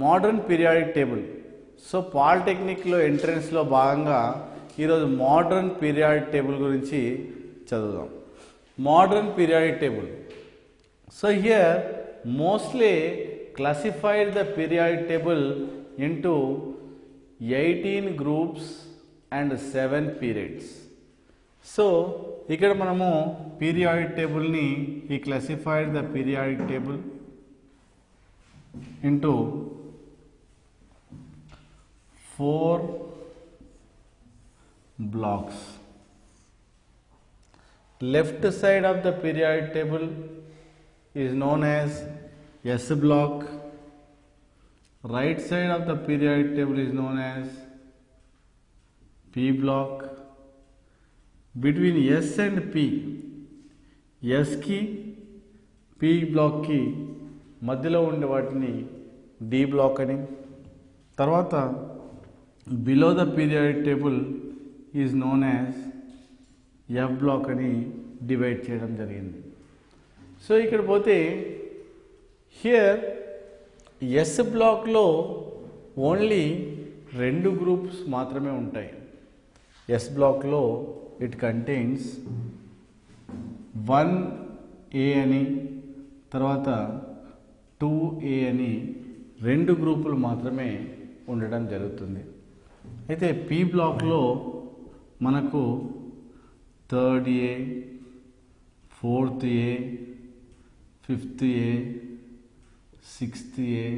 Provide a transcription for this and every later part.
Modern periodic table. So పాలిటెక్నిక్లో ఎంట్రన్స్లో భాగంగా ఈరోజు మోడర్న్ పీరియాడిక్ టేబుల్ గురించి చదువుదాం. Modern periodic table. So here mostly classified the periodic table into 18 groups and 7 periods. So ఇక్కడ మనము periodic టేబుల్ని ఈ classified the periodic table into 4 blocks. Left side of the periodic table is known as S block. Right side of the periodic table is known as P block. Between S and P, S की P block की మధ్యలో ఉండే వాటిని D block అని, తర్వాత below the periodic table is known as F block అని divide చేయడం జరిగింది. సో ఇక్కడ పోతే హియర్ ఎస్ బ్లాక్లో ఓన్లీ 2 గ్రూప్స్ మాత్రమే ఉంటాయి. ఎస్ బ్లాక్లో ఇట్ కంటైన్స్ 1A అని తర్వాత 2A అని 2 గ్రూపులు మాత్రమే ఉండడం జరుగుతుంది. అయితే పి బ్లాక్లో మనకు 3rd A, 4th A, 5th A, 6th A,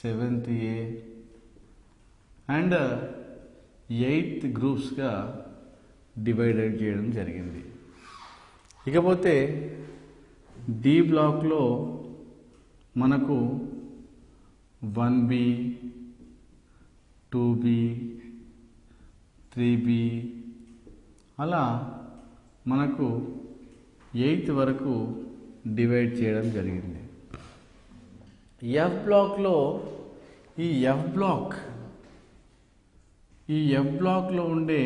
7th A and 8th గ్రూప్స్గా డివైడెడ్ చేయడం జరిగింది. ఇకపోతే డి బ్లాక్లో మనకు 1B, 2B, 3B అలా మనకు 8th వరకు డివైడ్ చేయడం జరిగింది. ఎఫ్ బ్లాక్లో ఈ ఎఫ్ బ్లాక్లో ఉండే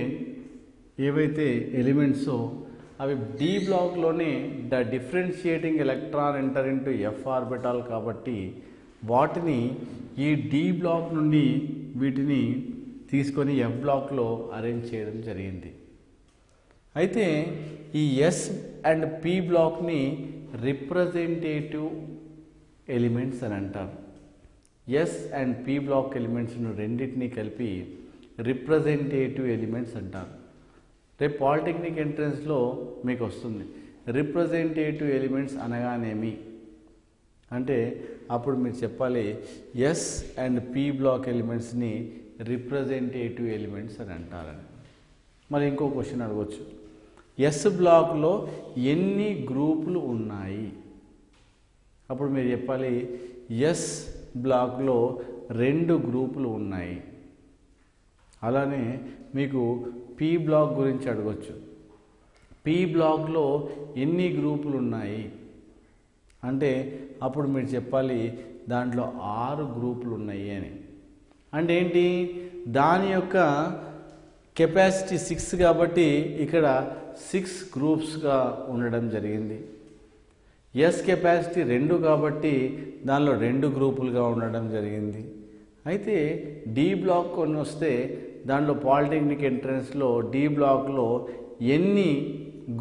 ఏవైతే ఎలిమెంట్సో అవి డి బ్లాక్లోనే the differentiating electron enter into F orbital కాబట్టి వాటిని ఈ డి బ్లాక్ నుండి వీటిని తీసుకొని ఎఫ్ బ్లాక్లో అరేంజ్ చేయడం జరిగింది. అయితే ఈ ఎస్ అండ్ పి బ్లాక్ని రిప్రజెంటేటివ్ ఎలిమెంట్స్ అని అంటారు. ఎస్ అండ్ పి బ్లాక్ ఎలిమెంట్స్ను రెండింటినీ కలిపి రిప్రజెంటేటివ్ ఎలిమెంట్స్ అంటారు. రేపు పాలిటెక్నిక్ ఎంట్రన్స్లో మీకు వస్తుంది రిప్రజెంటేటివ్ ఎలిమెంట్స్ అనగానేమి అంటే అప్పుడు మీరు చెప్పాలి ఎస్ అండ్ పి బ్లాక్ ఎలిమెంట్స్ని రిప్రజెంటేటివ్ ఎలిమెంట్స్ అని అంటారని. మరి ఇంకో క్వశ్చన్ అడగవచ్చు, ఎస్ బ్లాక్లో ఎన్ని గ్రూపులు ఉన్నాయి? అప్పుడు మీరు చెప్పాలి ఎస్ బ్లాక్లో 2 గ్రూపులు ఉన్నాయి. అలానే మీకు పి బ్లాక్ గురించి అడగవచ్చు, పి బ్లాక్లో ఎన్ని గ్రూపులు ఉన్నాయి అంటే అప్పుడు మీరు చెప్పాలి దాంట్లో 6 గ్రూపులు ఉన్నాయి అని. అంటే ఏంటి, దాని యొక్క కెపాసిటీ 6 కాబట్టి ఇక్కడ 6 గ్రూప్స్గా ఉండడం జరిగింది. ఎస్ కెపాసిటీ 2 కాబట్టి దానిలో 2 గ్రూపులుగా ఉండడం జరిగింది. అయితే డి బ్లాక్ కొన్ని వస్తే దాంట్లో పాలిటెక్నిక్ ఎంట్రన్స్లో డి బ్లాక్లో ఎన్ని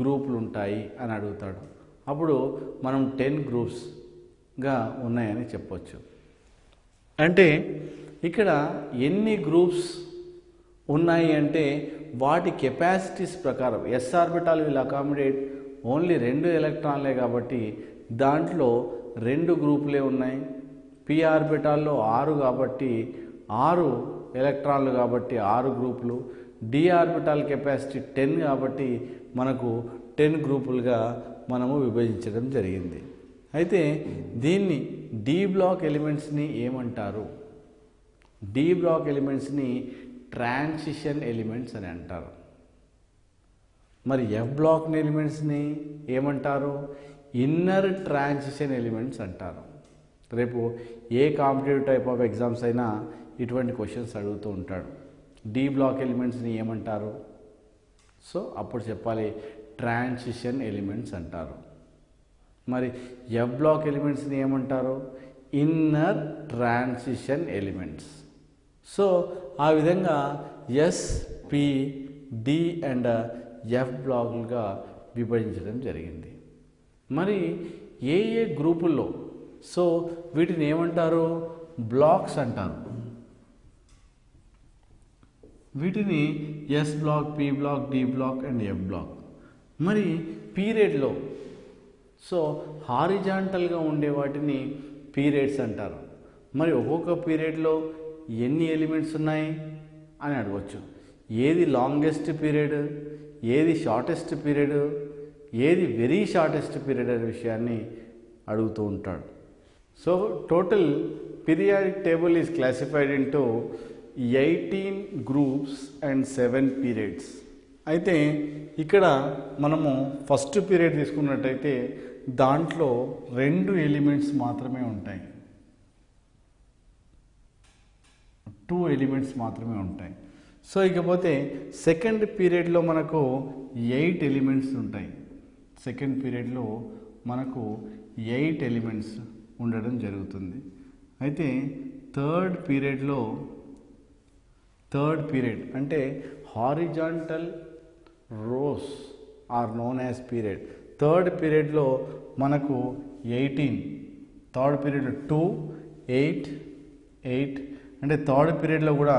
గ్రూపులు ఉంటాయి అని అడుగుతాడు. అప్పుడు మనం 10 గ్రూప్స్గా ఉన్నాయని చెప్పొచ్చు. అంటే ఇక్కడ ఎన్ని గ్రూప్స్ ఉన్నాయి అంటే వాటి కెపాసిటీస్ ప్రకారం S orbital will accommodate only 2 ఎలక్ట్రాన్లే కాబట్టి దాంట్లో 2 గ్రూపులే ఉన్నాయి. పి ఆర్బిటాల్లో 6 కాబట్టి 6 ఎలక్ట్రాన్లు కాబట్టి 6 గ్రూపులు. డి ఆర్బిటాల్ కెపాసిటీ 10 కాబట్టి మనకు 10 గ్రూపులుగా మనము విభజించడం జరిగింది. అయితే దీన్ని డి బ్లాక్ ఎలిమెంట్స్ని ఏమంటారు? డి బ్లాక్ ఎలిమెంట్స్ని ట్రాన్సిషన్ ఎలిమెంట్స్ అని అంటారు. మరి ఎఫ్ బ్లాక్ ఎలిమెంట్స్ని ఏమంటారు? ఇన్నర్ ట్రాన్సిషన్ ఎలిమెంట్స్ అంటారు. రేపు ఏ కాంపిటేటివ్ టైప్ ఆఫ్ ఎగ్జామ్స్ అయినా ఇటువంటి క్వశ్చన్స్ అడుగుతూ ఉంటాడు. డి బ్లాక్ ఎలిమెంట్స్ని ఏమంటారు? సో అప్పుడు చెప్పాలి ట్రాన్సిషన్ ఎలిమెంట్స్ అంటారు. మరి ఎఫ్ బ్లాక్ ఎలిమెంట్స్ని ఏమంటారు? Inner transition elements. సో ఆ విధంగా S, P, D and F బ్లాకులుగా విభజించడం జరిగింది. మరి ఏ ఏ గ్రూపుల్లో, సో వీటిని ఏమంటారు? బ్లాక్స్ అంటారు. వీటిని S block, P block, D block and F block. మరి పీరియడ్లో, సో హారిజాంటల్గా ఉండే వాటిని పీరియడ్స్ అంటారు. మరి ఒక్కొక్క పీరియడ్లో ఎన్ని ఎలిమెంట్స్ ఉన్నాయి అని అడగవచ్చు. ఏది లాంగెస్ట్ పీరియడ్, ఏది షార్టెస్ట్ పీరియడ్, ఏది వెరీ షార్టెస్ట్ పీరియడ్ అనే విషయాన్ని అడుగుతూ ఉంటాడు. So total periodic table is classified into 18 groups and 7 periods. అయితే ఇక్కడ మనము ఫస్ట్ పీరియడ్ తీసుకున్నట్టయితే దాంట్లో 2 ఎలిమెంట్స్ మాత్రమే ఉంటాయి, 2 ఎలిమెంట్స్ మాత్రమే ఉంటాయి. సో ఇకపోతే సెకండ్ పీరియడ్లో మనకు 8 ఎలిమెంట్స్ ఉంటాయి. సెకండ్ పీరియడ్లో మనకు 8 ఎలిమెంట్స్ ఉండడం జరుగుతుంది. అయితే థర్డ్ పీరియడ్ అంటే horizontal rows are known as period. Third పీరియడ్లో మనకు 18, థర్డ్ పీరియడ్లో 2, 8, 8 అంటే థర్డ్ పీరియడ్లో కూడా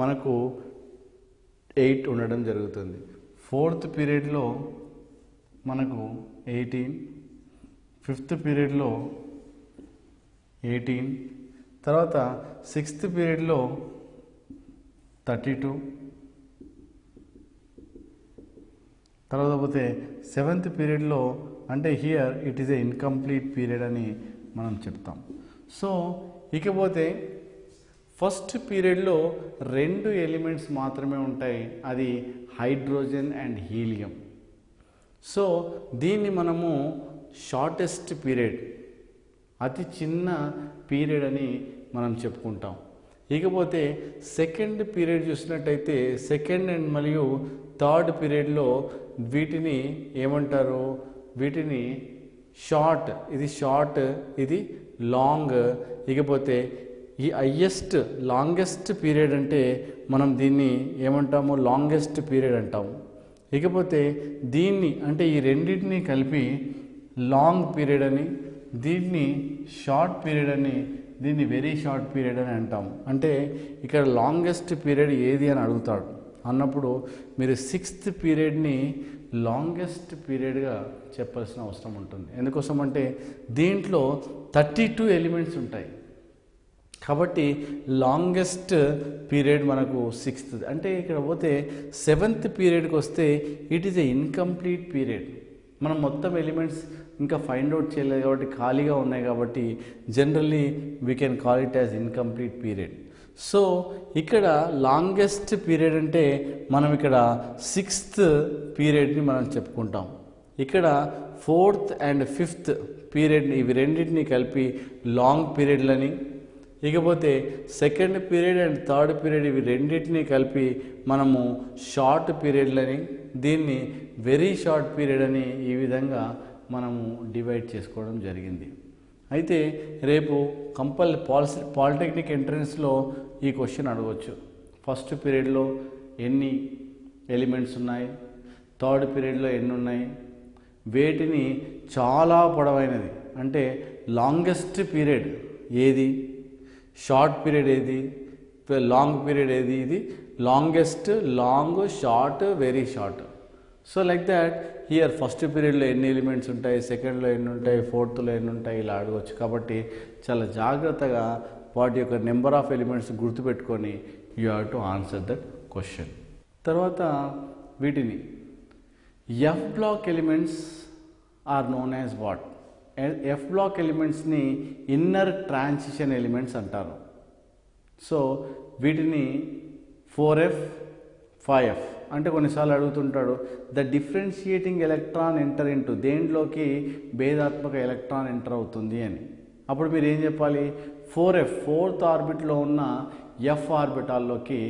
మనకు 8 ఉండడం జరుగుతుంది. ఫోర్త్ పీరియడ్లో మనకు 18, ఫిఫ్త్ పీరియడ్లో 18, తర్వాత సిక్స్త్ పీరియడ్లో 32, తర్వాత పోతే సెవెంత్ పీరియడ్లో అంటే here it is A incomplete period అని మనం చెప్తాం. సో ఇకపోతే ఫస్ట్ పీరియడ్లో 2 ఎలిమెంట్స్ మాత్రమే ఉంటాయి, అది హైడ్రోజన్ అండ్ హీలియం. సో దీన్ని మనము షార్టెస్ట్ పీరియడ్, అతి చిన్న పీరియడ్ అని మనం చెప్పుకుంటాం. ఇకపోతే సెకండ్ పీరియడ్ చూసినట్టయితే సెకండ్ అండ్ మరియు థర్డ్ పీరియడ్లో వీటిని ఏమంటారు? వీటిని షార్ట్, ఇది షార్ట్, ఇది లాంగ్. ఇకపోతే ఈ హైయెస్ట్ లాంగెస్ట్ పీరియడ్ అంటే మనం దీన్ని ఏమంటాము? లాంగెస్ట్ పీరియడ్ అంటాము. ఇకపోతే దీన్ని అంటే ఈ రెండింటిని కలిపి లాంగ్ పీరియడ్ అని, దీన్ని షార్ట్ పీరియడ్ అని, దీన్ని వెరీ షార్ట్ పీరియడ్ అని అంటాము. అంటే ఇక్కడ లాంగెస్ట్ పీరియడ్ ఏది అని అడుగుతాడు. అన్నప్పుడు మీరు సిక్స్త్ పీరియడ్ని లాంగెస్ట్ పీరియడ్గా చెప్పాల్సిన అవసరం ఉంటుంది. ఎందుకోసం అంటే దీంట్లో 32 ఎలిమెంట్స్ ఉంటాయి కాబట్టి లాంగెస్ట్ పీరియడ్ మనకు సిక్స్త్. అంటే ఇక్కడ పోతే సెవెంత్ పీరియడ్కి వస్తే it is A incomplete period. మనం మొత్తం ఎలిమెంట్స్ ఇంకా ఫైండ్ అవుట్ చేయలేదు కాబట్టి ఖాళీగా ఉన్నాయి కాబట్టి generally we can call it as incomplete period. So ఇక్కడ లాంగెస్ట్ పీరియడ్ అంటే మనం ఇక్కడ సిక్స్త్ పీరియడ్ని మనం చెప్పుకుంటాం. ఇక్కడ ఫోర్త్ అండ్ ఫిఫ్త్ పీరియడ్ని, ఇవి రెండింటిని కలిపి లాంగ్ పీరియడ్లని, ఇకపోతే second period and third period ఇవి రెండింటిని కలిపి మనము షార్ట్ పీరియడ్లని, దీన్ని వెరీ షార్ట్ పీరియడ్ అని ఈ విధంగా మనము డివైడ్ చేసుకోవడం జరిగింది. అయితే రేపు పాలిటెక్నిక్ ఎంట్రన్స్లో ఈ క్వశ్చన్ అడగవచ్చు. ఫస్ట్ పీరియడ్లో ఎన్ని ఎలిమెంట్స్ ఉన్నాయి, థర్డ్ పీరియడ్లో ఎన్ని ఉన్నాయి, వేటిని చాలా పొడవైనది అంటే లాంగెస్ట్ పీరియడ్ ఏది, షార్ట్ పీరియడ్ ఏది, లాంగ్ పీరియడ్ ఏది, ఇది longest, long, short, very short. So like that here first పీరియడ్లో ఎన్ని ఎలిమెంట్స్ ఉంటాయి, సెకండ్లో ఎన్ని ఉంటాయి, ఫోర్త్లో ఎన్ని ఉంటాయి, ఇలా అడగవచ్చు. కాబట్టి చాలా జాగ్రత్తగా వాటి యొక్క నెంబర్ ఆఫ్ ఎలిమెంట్స్ గుర్తుపెట్టుకొని you have to answer that question. తర్వాత వీటిని F block elements are known as what? F block ఎలిమెంట్స్ని ఇన్నర్ ట్రాన్సిషన్ ఎలిమెంట్స్ అంటారు. సో వీటిని 4f, 5f అంటే కొన్నిసార్లు అడుగుతుంటాడు the differentiating electron enter into, దేంట్లోకి భేదాత్మక ఎలక్ట్రాన్ ఎంటర్ అవుతుంది అని. అప్పుడు మీరు ఏం చెప్పాలి? 4f, ఫోర్త్ ఆర్బిట్లో ఉన్న ఎఫ్ ఆర్బిటాల్లోకి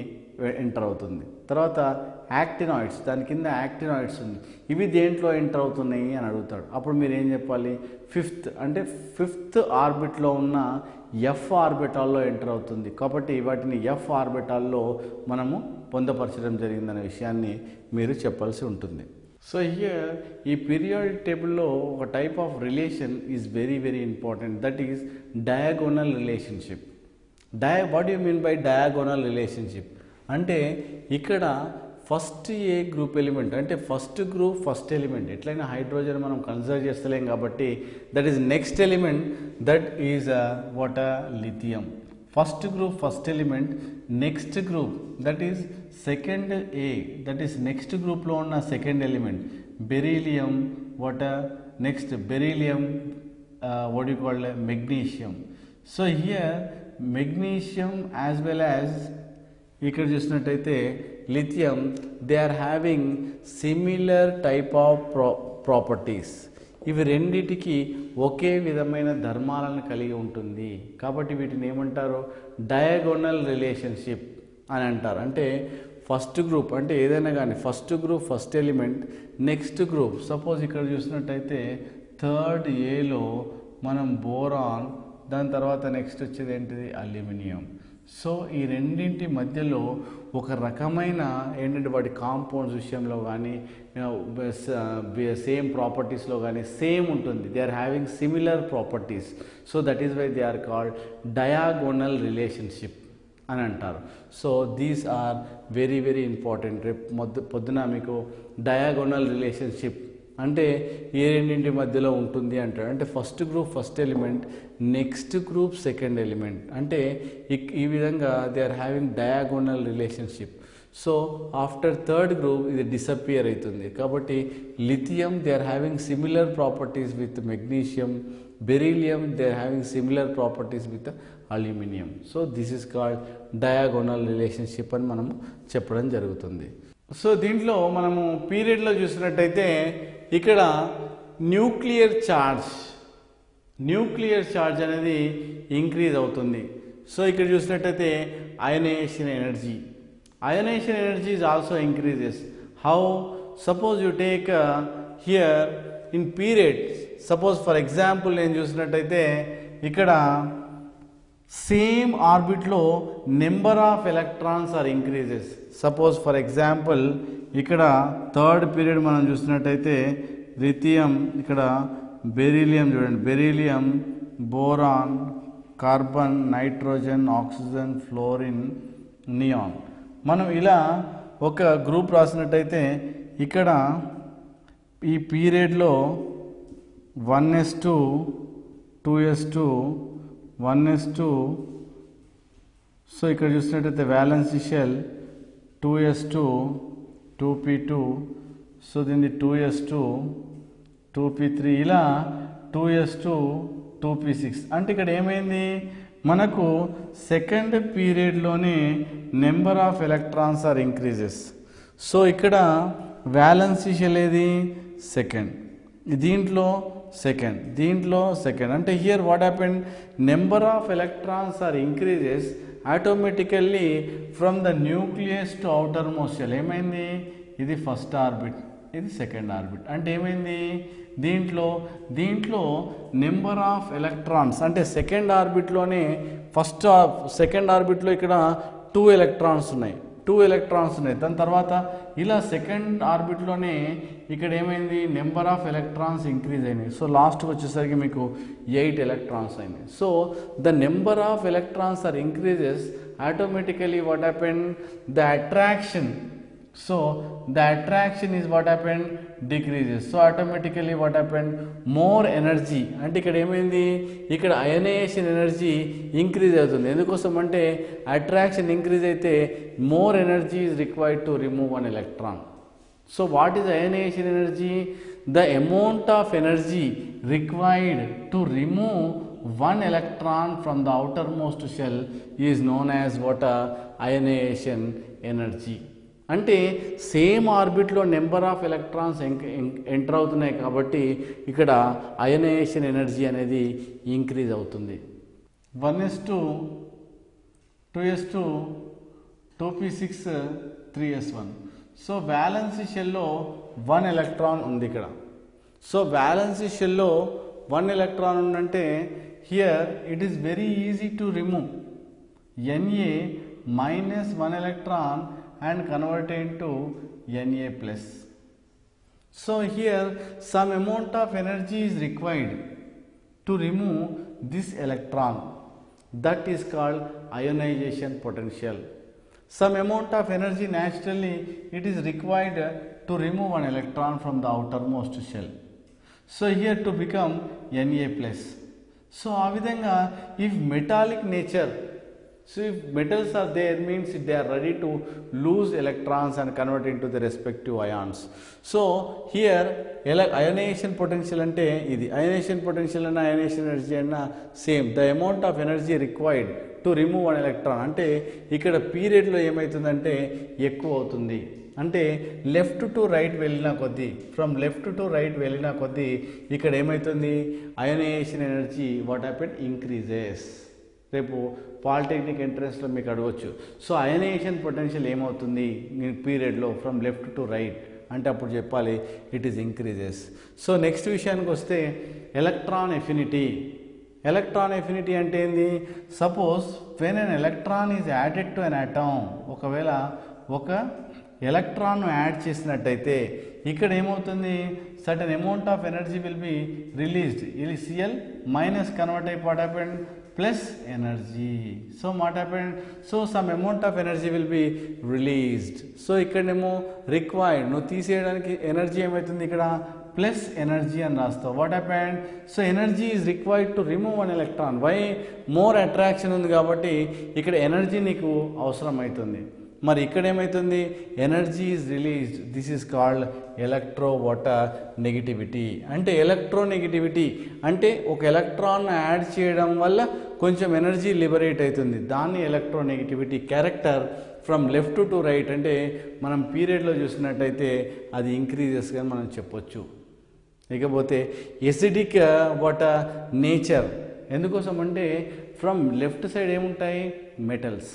ఎంటర్ అవుతుంది. తర్వాత యాక్టినాయిడ్స్, దాని కింద యాక్టినాయిడ్స్ ఉంది, ఇవి దేంట్లో ఎంటర్ అవుతున్నాయి అని అడుగుతాడు. అప్పుడు మీరు ఏం చెప్పాలి, ఫిఫ్త్ ఆర్బిట్లో ఉన్న ఎఫ్ ఆర్బిటాల్లో ఎంటర్ అవుతుంది కాబట్టి వాటిని ఎఫ్ ఆర్బిటాల్లో మనము పొందపరచడం జరిగిందనే విషయాన్ని మీరు చెప్పాల్సి ఉంటుంది. సో హియర్ ఈ పీరియాడిక్ టేబుల్లో ఒక type of relation is very very important, that is diagonal relationship. What you mean by diagonal relationship అంటే ఇక్కడ ఫస్ట్ ఏ గ్రూప్ ఎలిమెంట్ అంటే ఫస్ట్ గ్రూప్ ఫస్ట్ ఎలిమెంట్, ఎట్లయినా హైడ్రోజన్ మనం కన్సిడర్ చేస్తలేం కాబట్టి that is next element, that is lithium. First group first element, next group that is second A, that is next గ్రూప్లో ఉన్న second element beryllium, next beryllium what you call magnesium. So here magnesium as well as ఇక్కడ చూసినట్టయితే lithium, they are having similar type of properties. ఇవి రెండిటికి ఒకే విధమైన ధర్మాలను కలిగి ఉంటుంది కాబట్టి వీటిని ఏమంటారు, డయాగోనల్ రిలేషన్షిప్ అని అంటారు. అంటే ఫస్ట్ గ్రూప్ అంటే ఏదైనా కానీ first group first element, next group suppose ఇక్కడ చూసినట్టయితే థర్డ్ ఏలో మనం బోరాన్, దాని తర్వాత నెక్స్ట్ వచ్చేది ఏంటిది అల్యూమినియం. సో ఈ రెండింటి మధ్యలో ఒక రకమైన ఏంటంటే వాటి కాంపౌండ్స్ విషయంలో కానీ సేమ్ ప్రాపర్టీస్లో కానీ సేమ్ ఉంటుంది, they are having similar properties. So that is why they are called diagonal relationship అని అంటారు. So these are very very important. రేపు పొద్దున మీకు డయాగోనల్ రిలేషన్షిప్ అంటే ఏ రెండింటి మధ్యలో ఉంటుంది అంటాడు. అంటే first group first element, next group second element, అంటే ఈ విధంగా they are having diagonal relationship. So after third group ఇది డిసపియర్ అవుతుంది కాబట్టి lithium they are having similar properties with magnesium, beryllium they are having similar properties with aluminium. So this is called diagonal relationship అని మనము చెప్పడం జరుగుతుంది. So దీంట్లో మనము పీరియడ్లో చూసినట్టయితే ఇక్కడ న్యూక్లియర్ ఛార్జ్ అనేది ఇంక్రీజ్ అవుతుంది. సో ఇక్కడ చూసినట్టయితే ionization energy is also increases. How? Suppose you take here in period, suppose for example నేను చూసినట్టయితే ఇక్కడ సేమ్ ఆర్బిట్లో number of electrons are increases. Suppose for example ఇక్కడ థర్డ్ పీరియడ్ మనం చూసినట్టయితే లిథియం, ఇక్కడ బెరీలియం చూడండి, beryllium, boron, carbon, nitrogen, oxygen, fluorine, neon. మనం ఇలా ఒక గ్రూప్ రాసినట్టయితే ఇక్కడ ఈ పీరియడ్లో 1s2 2s2 1s2. సో ఇక్కడ చూసినట్టయితే valency shell 2s2 2p2, so దీన్ని 2s2 2p3, ఇలా 2s2 2p6. అంటే ఇక్కడ ఏమైంది, మనకు సెకండ్ పీరియడ్లోనే number of electrons are increases. So ఇక్కడ వ్యాలెన్సీ షెల్ ఏది సెకండ్, దీంట్లో సెకండ్, అంటే here what happened, number of electrons are increases automatically from the nucleus to outer most shell. ఏమైంది, ఇది ఫస్ట్ ఆర్బిట్, ఇది సెకండ్ ఆర్బిట్. అంటే ఏమైంది, దీంట్లో నెంబర్ ఆఫ్ ఎలక్ట్రాన్స్ అంటే సెకండ్ ఆర్బిట్లోనే సెకండ్ ఆర్బిట్లో ఇక్కడ 2 ఎలక్ట్రాన్స్ ఉన్నాయి. దాని తర్వాత ఇలా సెకండ్ ఆర్బిట్లోనే ఇక్కడ ఏమైంది, నెంబర్ ఆఫ్ ఎలక్ట్రాన్స్ ఇంక్రీజ్ అయినాయి. సో లాస్ట్కి వచ్చేసరికి మీకు 8 ఎలక్ట్రాన్స్ అయినాయి. So the number of electrons are increases automatically what happen, the attraction. So the attraction is what happened, decreases. So automatically what happened, more energy. అంటే ఇక్కడ ఏమైంది, ఇక్కడ ionisation energy increase అవుతుంది. ఎందుకోసం అంటే అట్రాక్షన్ ఇంక్రీజ్ అయితే more energy is required to remove an electron. So what is ionization energy, the amount of energy required to remove one electron from the outermost shell is known as what, ionization energy. అంటే same ఆర్బిట్లో number of electrons enter అవుతున్నాయి కాబట్టి ఇక్కడ ionisation energy అనేది increase అవుతుంది. 1s2 2s2 2p6 3s1. So valency షెల్లో 1 electron ఉంది ఇక్కడ. So valency షెల్లో 1 electron ఉందంటే here it is very easy to remove Na minus 1 electron and convert it into Na plus. So here some amount of energy is required to remove this electron, that is called ionization potential. Some amount of energy naturally it is required to remove an electron from the outermost shell. So here to become Na plus. So ఆ విధంగా if metallic nature, so if metals are there means they are ready to lose electrons and convert into the respective ions. So here ionization potential ante idi ionization potential and ionization energy anna same, the amount of energy required to remove an electron ante ikkada period lo emaitundante ekku avutundi. అంటే left to right వెళ్ళిన కొద్దీ, from left to right వెళ్ళిన కొద్దీ ఇక్కడ ఏమవుతుంది, ionisation energy what happen increases. రేపు polytechnic ఎంట్రన్స్లో మీకు అడగవచ్చు. సో అయోనైజేషన్ పొటెన్షియల్ ఏమవుతుంది పీరియడ్లో ఫ్రమ్ లెఫ్ట్ టు రైట్ అంటే అప్పుడు చెప్పాలి it is increases. So next విషయానికి వస్తే ఎలక్ట్రాన్ ఎఫినిటీ. ఎలక్ట్రాన్ ఎఫినిటీ అంటే ఏంది, suppose when an electron is added to an atom, ఒకవేళ ఒక ఎలక్ట్రాన్ యాడ్ చేసినట్టయితే ఇక్కడ ఏమవుతుంది, certain amount of energy will be released. ఇది Cl మైనస్ కన్వర్ట్ అయి what happened plus energy. So what happened, so some amount of energy will be released. So ఇక్కడేమో required, నువ్వు తీసేయడానికి ఎనర్జీ ఏమవుతుంది ఇక్కడ ప్లస్ ఎనర్జీ అని రాస్తావు. What happened, so energy is required to remove an electron. Why, more attraction ఉంది కాబట్టి ఇక్కడ ఎనర్జీ నీకు అవసరం అవుతుంది. మరి ఇక్కడ ఏమవుతుంది, energy is released. This is called electro water negativity. అంటే ఎలక్ట్రోనెగిటివిటీ అంటే ఒక ఎలక్ట్రాన్ యాడ్ చేయడం వల్ల కొంచెం ఎనర్జీ లిబరేట్ అవుతుంది, దాన్ని electronegativity. Character from left to right అంటే మనం పీరియడ్లో చూసినట్టయితే అది ఇంక్రీజెస్గా మనం చెప్పొచ్చు. ఇకపోతే ఎసిడిక్ వాటర్ నేచర్ ఎందుకోసం అంటే ఫ్రమ్ లెఫ్ట్ సైడ్ ఏముంటాయి మెటల్స్,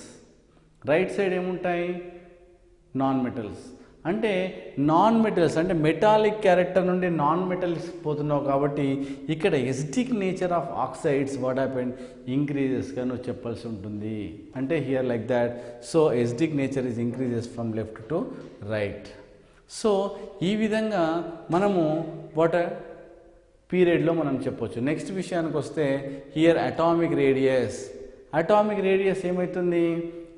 రైట్ సైడ్ ఏముంటాయి నాన్ మెటల్స్. అంటే నాన్ మెటల్స్ అంటే మెటాలిక్ క్యారెక్టర్ నుండి నాన్ మెటల్స్ పోతున్నావు కాబట్టి ఇక్కడ acidic nature of oxides what happen ఇంక్రీజెస్గా నువ్వు చెప్పాల్సి ఉంటుంది. అంటే here like that. So acidic nature is increases from left to right. So ఈ విధంగా మనము వాటర్ పీరియడ్లో మనం చెప్పొచ్చు. నెక్స్ట్ విషయానికి వస్తే here atomic radius. Atomic radius ఏమవుతుంది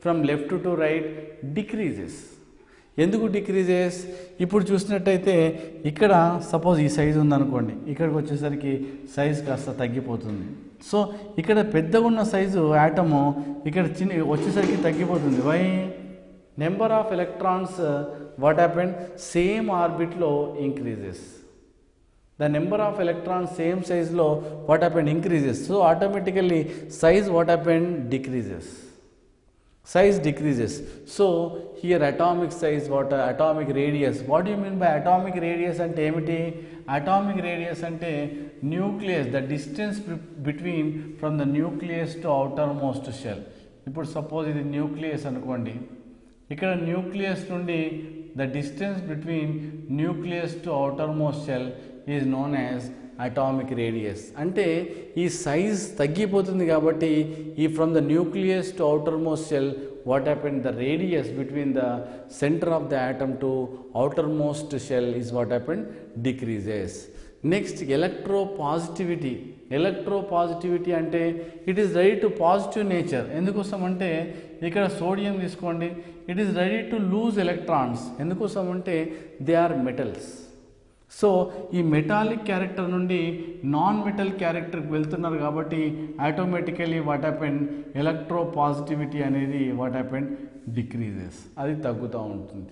from left to right decreases. ఎందుకు డిక్రీజెస్, ఇప్పుడు చూసినట్టయితే ఇక్కడ సపోజ్ ఈ సైజు ఉందనుకోండి, ఇక్కడికి వచ్చేసరికి సైజు కాస్త తగ్గిపోతుంది. సో ఇక్కడ పెద్దగా ఉన్న సైజు యాటము ఇక్కడ చిన్న వచ్చేసరికి తగ్గిపోతుంది. Why, number of electrons what happen same ఆర్బిట్లో increases. The number of electrons same size lo what happened increases. So automatically size what happened decreases. Size decreases. So here atomic size what atomic radius. What do you mean by atomic radius ante emiti? Atomic radius ante nucleus, the distance between from the nucleus to outermost shell. Ippudu suppose idi nucleus anukondi, ikkada nucleus nundi the distance between nucleus to outermost shell is known as atomic radius. అంటే ఈ size తగ్గిపోతుంది కాబట్టి ఈ from the nucleus to outermost shell what happen the radius between the centre of the atom to outermost shell is what happen decreases. Next electropositivity. Electropositivity అంటే it is ready to positive nature. ఎందుకోసం అంటే ఇక్కడ sodium తీసుకోండి, it is ready to lose electrons. ఎందుకోసం అంటే they are metals. So ఈ metallic character నుండి non metal క్యారెక్టర్కి వెళ్తున్నారు కాబట్టి automatically what happen electropositivity అనేది వాట్ హ్యాపెన్ డిక్రీజెస్, అది తగ్గుతూ ఉంటుంది.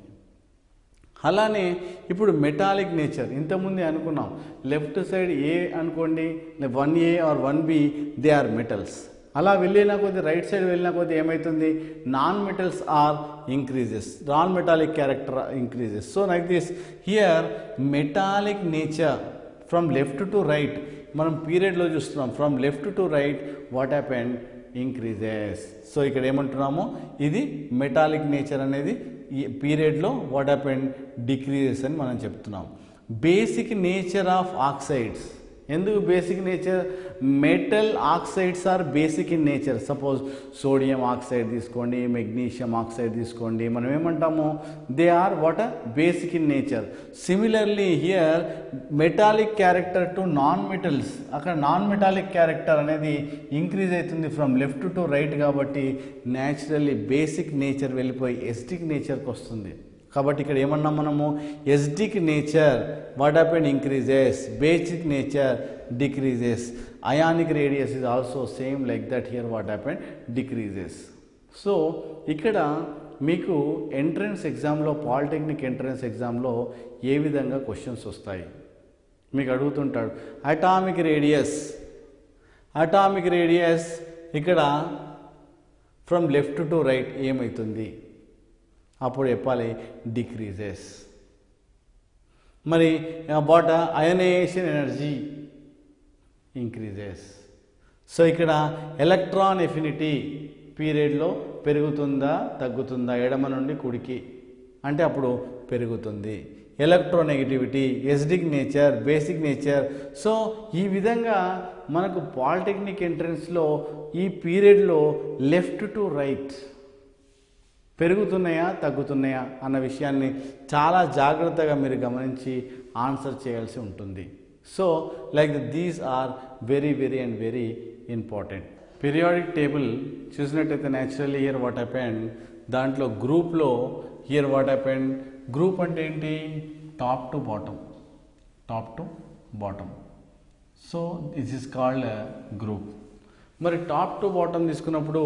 అలానే ఇప్పుడు మెటాలిక్ నేచర్ ఇంతకుముందే అనుకున్నాం, లెఫ్ట్ సైడ్ ఏ అనుకోండి 1A are 1B they are metals. అలా వెళ్ళిన కొద్ది రైట్ సైడ్ వెళ్ళిన కొద్ది ఏమవుతుంది non metals are increases, non metallic character increases. So like this here metallic nature from left to right మనం పీరియడ్లో చూస్తున్నాం, from left to right what happen increases. So ఇక్కడ ఏమంటున్నాము ఇది మెటాలిక్ నేచర్ అనేది పీరియడ్లో వాట్ హ్యాపెండ్ డిక్రీజెస్ అని మనం చెప్తున్నాం. Basic nature of oxides. ఎందుకు basic nature? Metal oxides are basic in nature. Suppose sodium oxide తీసుకోండి, మెగ్నీషియం ఆక్సైడ్ తీసుకోండి, మనం ఏమంటాము? They are what basic in nature. Similarly here metallic character to non metals, అక్కడ non metallic character అనేది increase అవుతుంది from left to right, కాబట్టి naturally basic nature వెళ్ళిపోయి acidic నేచర్కి వస్తుంది. కాబట్టి ఇక్కడ ఏమన్నాం మనము? Acidic nature what happened increases, basic nature decreases. Ionic radius is also same like that, here what happened decreases. So ఇక్కడ మీకు ఎంట్రన్స్ ఎగ్జామ్లో, పాలిటెక్నిక్ ఎంట్రన్స్ ఎగ్జామ్లో ఏ విధంగా క్వశ్చన్స్ వస్తాయి మీకు అడుగుతుంటాడు. అటామిక్ రేడియస్, అటామిక్ రేడియస్ ఇక్కడ ఫ్రమ్ లెఫ్ట్ టు రైట్ ఏమవుతుంది? అప్పుడు చెప్పాలి డిక్రీజెస్. మరి about ionisation energy increases. So ఇక్కడ ఎలక్ట్రాన్ ఎఫినిటీ పీరియడ్లో పెరుగుతుందా తగ్గుతుందా? ఎడమ నుండి కుడికి అంటే అప్పుడు పెరుగుతుంది. Electronegativity, acidic nature, basic nature. So ఈ విధంగా మనకు పాలిటెక్నిక్ ఎంట్రన్స్లో ఈ పీరియడ్లో లెఫ్ట్ టు రైట్ పెరుగుతున్నాయా తగ్గుతున్నాయా అన్న విషయాన్ని చాలా జాగ్రత్తగా మీరు గమనించి ఆన్సర్ చేయాల్సి ఉంటుంది. So like these are very very and very important. Periodic table చూసినట్టయితే న్యాచురల్లీ హియర్ వాట్ హ్యాపెండ్, దాంట్లో గ్రూప్లో హియర్ వాట్ హ్యాపెండ్, గ్రూప్ అంటే ఏంటి? Top to bottom, top to bottom. So this is called group. మరి top to bottom తీసుకున్నప్పుడు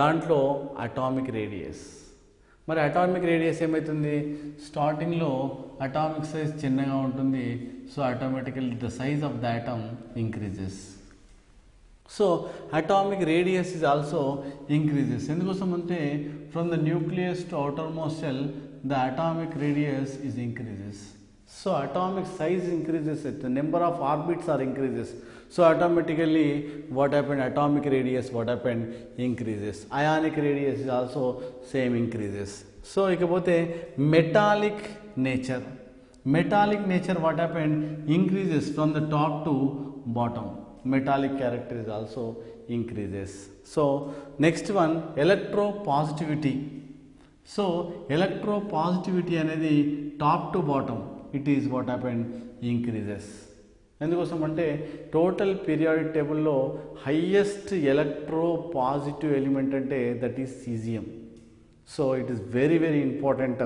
దాంట్లో atomic radius. మరి atomic radius ఏమవుతుంది? స్టార్టింగ్లో అటామిక్ సైజ్ చిన్నగా ఉంటుంది. So automatically the size of the atom increases. So atomic radius is also increases. ఎందుకోసం అంటే from the nucleus to outer most cell the atomic radius is increases. So atomic size increases, the number of orbits are increases. So automatically what happened? Atomic radius what happened? Increases. Ionic radius is also same increases. So ikapothe metallic nature. Metallic nature what happened? Increases from the top to bottom. Metallic character is also increases. So next one, electropositivity. So electropositivity అనేది top to bottom it is what happened increases. ఎందుకోసం అంటే total periodic టేబుల్లో highest electro positive element అంటే that is caesium. So it is very very important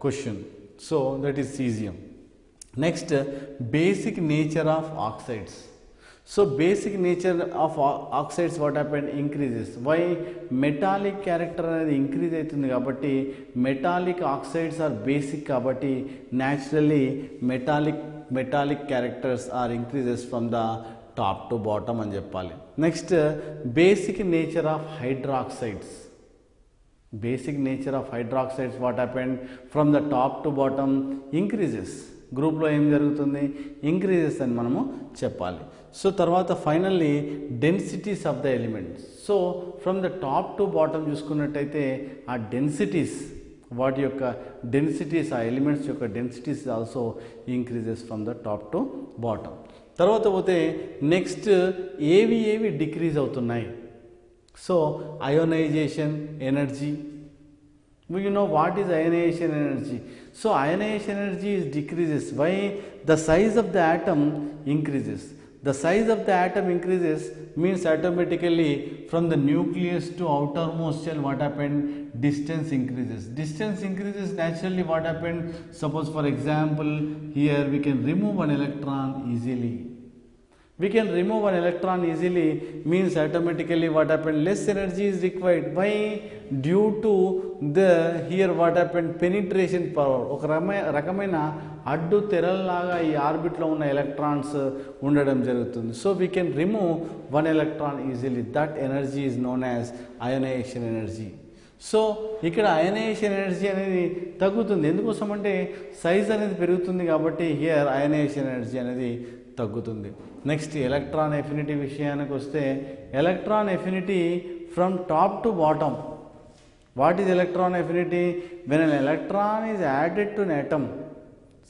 question. So that is caesium. Next basic nature of oxides. So basic nature of oxides what happened? Increases. Why? Metallic character అనేది increase అవుతుంది కాబట్టి metallic oxides are basic కాబట్టి naturally metallic characters are increases from the top to bottom అని చెప్పాలి. Next basic nature of hydroxides. Basic nature of hydroxides what happened? From the top to bottom increases. గ్రూప్లో ఏం జరుగుతుంది? Increases అని మనము చెప్పాలి. So తర్వాత finally densities of the elements. So from the top to bottom చూసుకున్నట్టయితే ఆ డెన్సిటీస్, వాటి యొక్క డెన్సిటీస్, ఆ ఎలిమెంట్స్ యొక్క densities also increases from the top to bottom. తర్వాత పోతే నెక్స్ట్ ఏవి డిక్రీజ్ అవుతున్నాయి? So ionisation energy. You know what is ionization energy? So ionization energy is decreases. Why? The size of the atom increases. The size of the atom increases means automatically from the nucleus to outermost shell what happened? Distance increases. Distance increases naturally what happened? Suppose for example here we can remove one electron easily. We can remove an electron easily means automatically what happened? Less energy is required. Why? Due to the here what happened? Penetration power. ఒక రకమైన అడ్డు తెరల్లాగా ఈ ఆర్బిట్లో ఉన్న electrons ఉండడం జరుగుతుంది. So we can remove one electron easily. That energy is known as ionisation energy. So ఇక్కడ ionisation energy అనేది తగ్గుతుంది. ఎందుకోసం అంటే సైజ్ అనేది పెరుగుతుంది కాబట్టి హియర్ అయనైజేషన్ ఎనర్జీ అనేది తగ్గుతుంది. నెక్స్ట్ ఎలక్ట్రాన్ ఎఫినిటీ విషయానికి వస్తే electron affinity from top to bottom What is electron affinity? When an electron is added to an atom,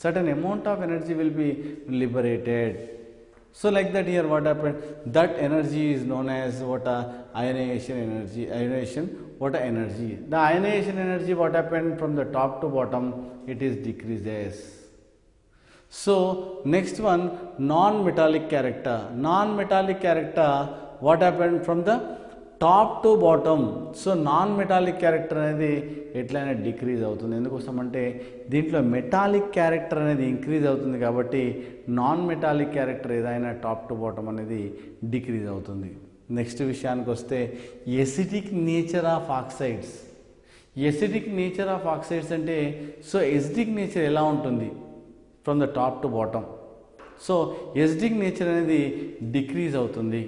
certain amount of energy will be liberated. So like that here what happened? That energy is known as what ionization energy. Ionization, what energy? The ionization energy what happened from the top to bottom? It is decreases. So next one, non-metallic character. Non-metallic character what happened from the top to bottom. So non metallic character అనేది ఎట్లయినా decrease అవుతుంది. ఎందుకోసం అంటే దీంట్లో metallic character అనేది increase అవుతుంది కాబట్టి non metallic character ఏదైనా టాప్ టు బాటమ్ అనేది డిక్రీజ్ అవుతుంది. నెక్స్ట్ విషయానికి వస్తే acidic nature of oxides. Acidic nature of oxides అంటే సో ఎసిడిక్ నేచర్ ఎలా ఉంటుంది from the top to bottom. So acidic nature అనేది డిక్రీజ్ అవుతుంది.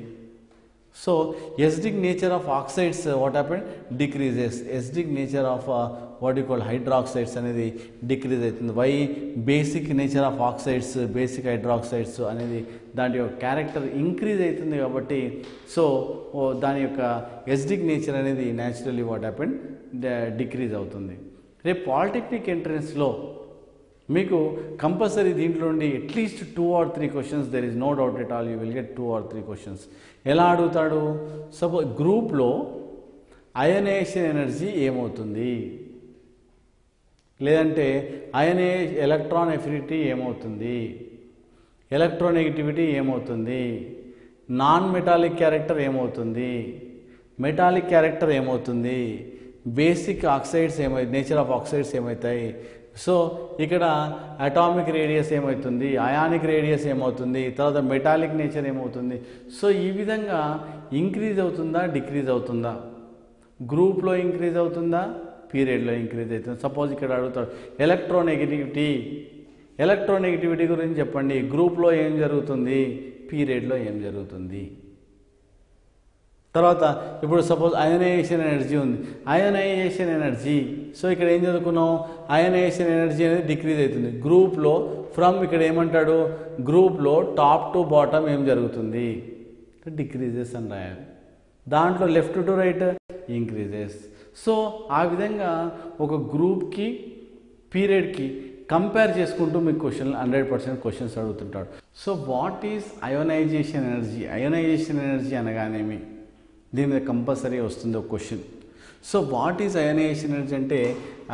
So acidic nature of oxides what happened? Decreases. Acidic nature of what you call hydroxides అనేది decrease అవుతుంది. Why? Basic nature of oxides, basic hydroxides అనేది దాని యొక్క character increase అవుతుంది కాబట్టి so దాని యొక్క ఎసిడిక్ నేచర్ అనేది న్యాచురల్లీ వాట్ హ్యాపెండ్ డిక్రీజ్ అవుతుంది. రేపు పాలిటెక్నిక్ ఎంట్రన్స్లో మీకు కంపల్సరీ దీంట్లో నుండి at least 2 or 3 questions, there is no doubt at all you will get 2 or 3 questions. ఎలా అడుగుతాడు? సపోజ్ గ్రూప్లో అయనైజేషన్ ఎనర్జీ ఏమవుతుంది, లేదంటే ఎలక్ట్రాన్ ఎఫినిటీ ఏమవుతుంది, ఎలక్ట్రోనెగటివిటీ ఏమవుతుంది, నాన్ మెటాలిక్ క్యారెక్టర్ ఏమవుతుంది, మెటాలిక్ క్యారెక్టర్ ఏమవుతుంది, basic oxides nature of oxides ఏమవుతాయి, సో ఇక్కడ అటామిక్ రేడియస్ ఏమవుతుంది, అయానిక్ రేడియస్ ఏమవుతుంది, తర్వాత మెటాలిక్ నేచర్ ఏమవుతుంది. సో ఈ విధంగా ఇంక్రీజ్ అవుతుందా డిక్రీజ్ అవుతుందా, గ్రూప్లో ఇంక్రీజ్ అవుతుందా పీరియడ్లో ఇంక్రీజ్ అవుతుంది. సపోజ్ ఇక్కడ అడుగుతాడు ఎలక్ట్రోనెగటివిటీ గురించి చెప్పండి, గ్రూప్లో ఏం జరుగుతుంది, పీరియడ్లో ఏం జరుగుతుంది. తర్వాత ఇప్పుడు సపోజ్ అయనైజేషన్ ఎనర్జీ ఉంది, అయనైజేషన్ ఎనర్జీ. సో ఇక్కడ ఏం చదువుకున్నాం, అయనైజేషన్ ఎనర్జీ అనేది డిక్రీజ్ అవుతుంది గ్రూప్లో ఫ్రమ్, ఇక్కడ ఏమంటాడు గ్రూప్లో టాప్ టు బాటమ్ ఏం జరుగుతుంది, డిక్రీజెస్ అని రాయాలి. దాంట్లో left to right increases. So ఆ విధంగా ఒక గ్రూప్కి పీరియడ్కి కంపేర్ చేసుకుంటూ మీకు 100% క్వశ్చన్స్ అడుగుతుంటాడు. So what is ionization energy? Ionization energy అనగానేమి, దీని మీద కంపల్సరీ వస్తుంది ఒక question. So what is ionization energy అంటే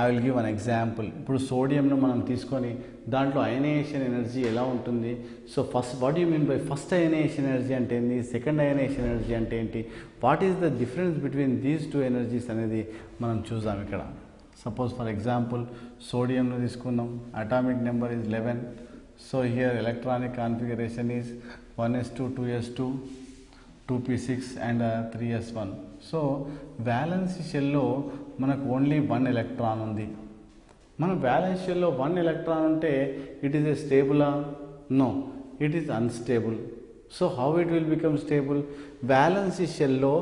I will give an example. ఇప్పుడు సోడియంను మనం తీసుకొని దాంట్లో అయనైజేషన్ ఎనర్జీ ఎలా ఉంటుంది. So first what you mean by first ionization energy అంటే ఏంటి, సెకండ్ అయనైజేషన్ ఎనర్జీ అంటే ఏంటి, what is the difference between these 2 energies అనేది మనం చూద్దాం ఇక్కడ. సపోజ్ ఫర్ ఎగ్జాంపుల్ సోడియంను తీసుకుందాం, atomic number is 11. So here electronic configuration is 1s2 2s2 2p6 and 3s1. So valence షెల్లో మనకు ఓన్లీ 1 ఎలక్ట్రాన్ ఉంది. మన బ్యాలెన్స్ షెల్లో 1 ఎలక్ట్రాన్ ఉంటే ఇట్ ఈస్ ఏ స్టేబులా? No, it is unstable. So how it will become stable? Valence షెల్లో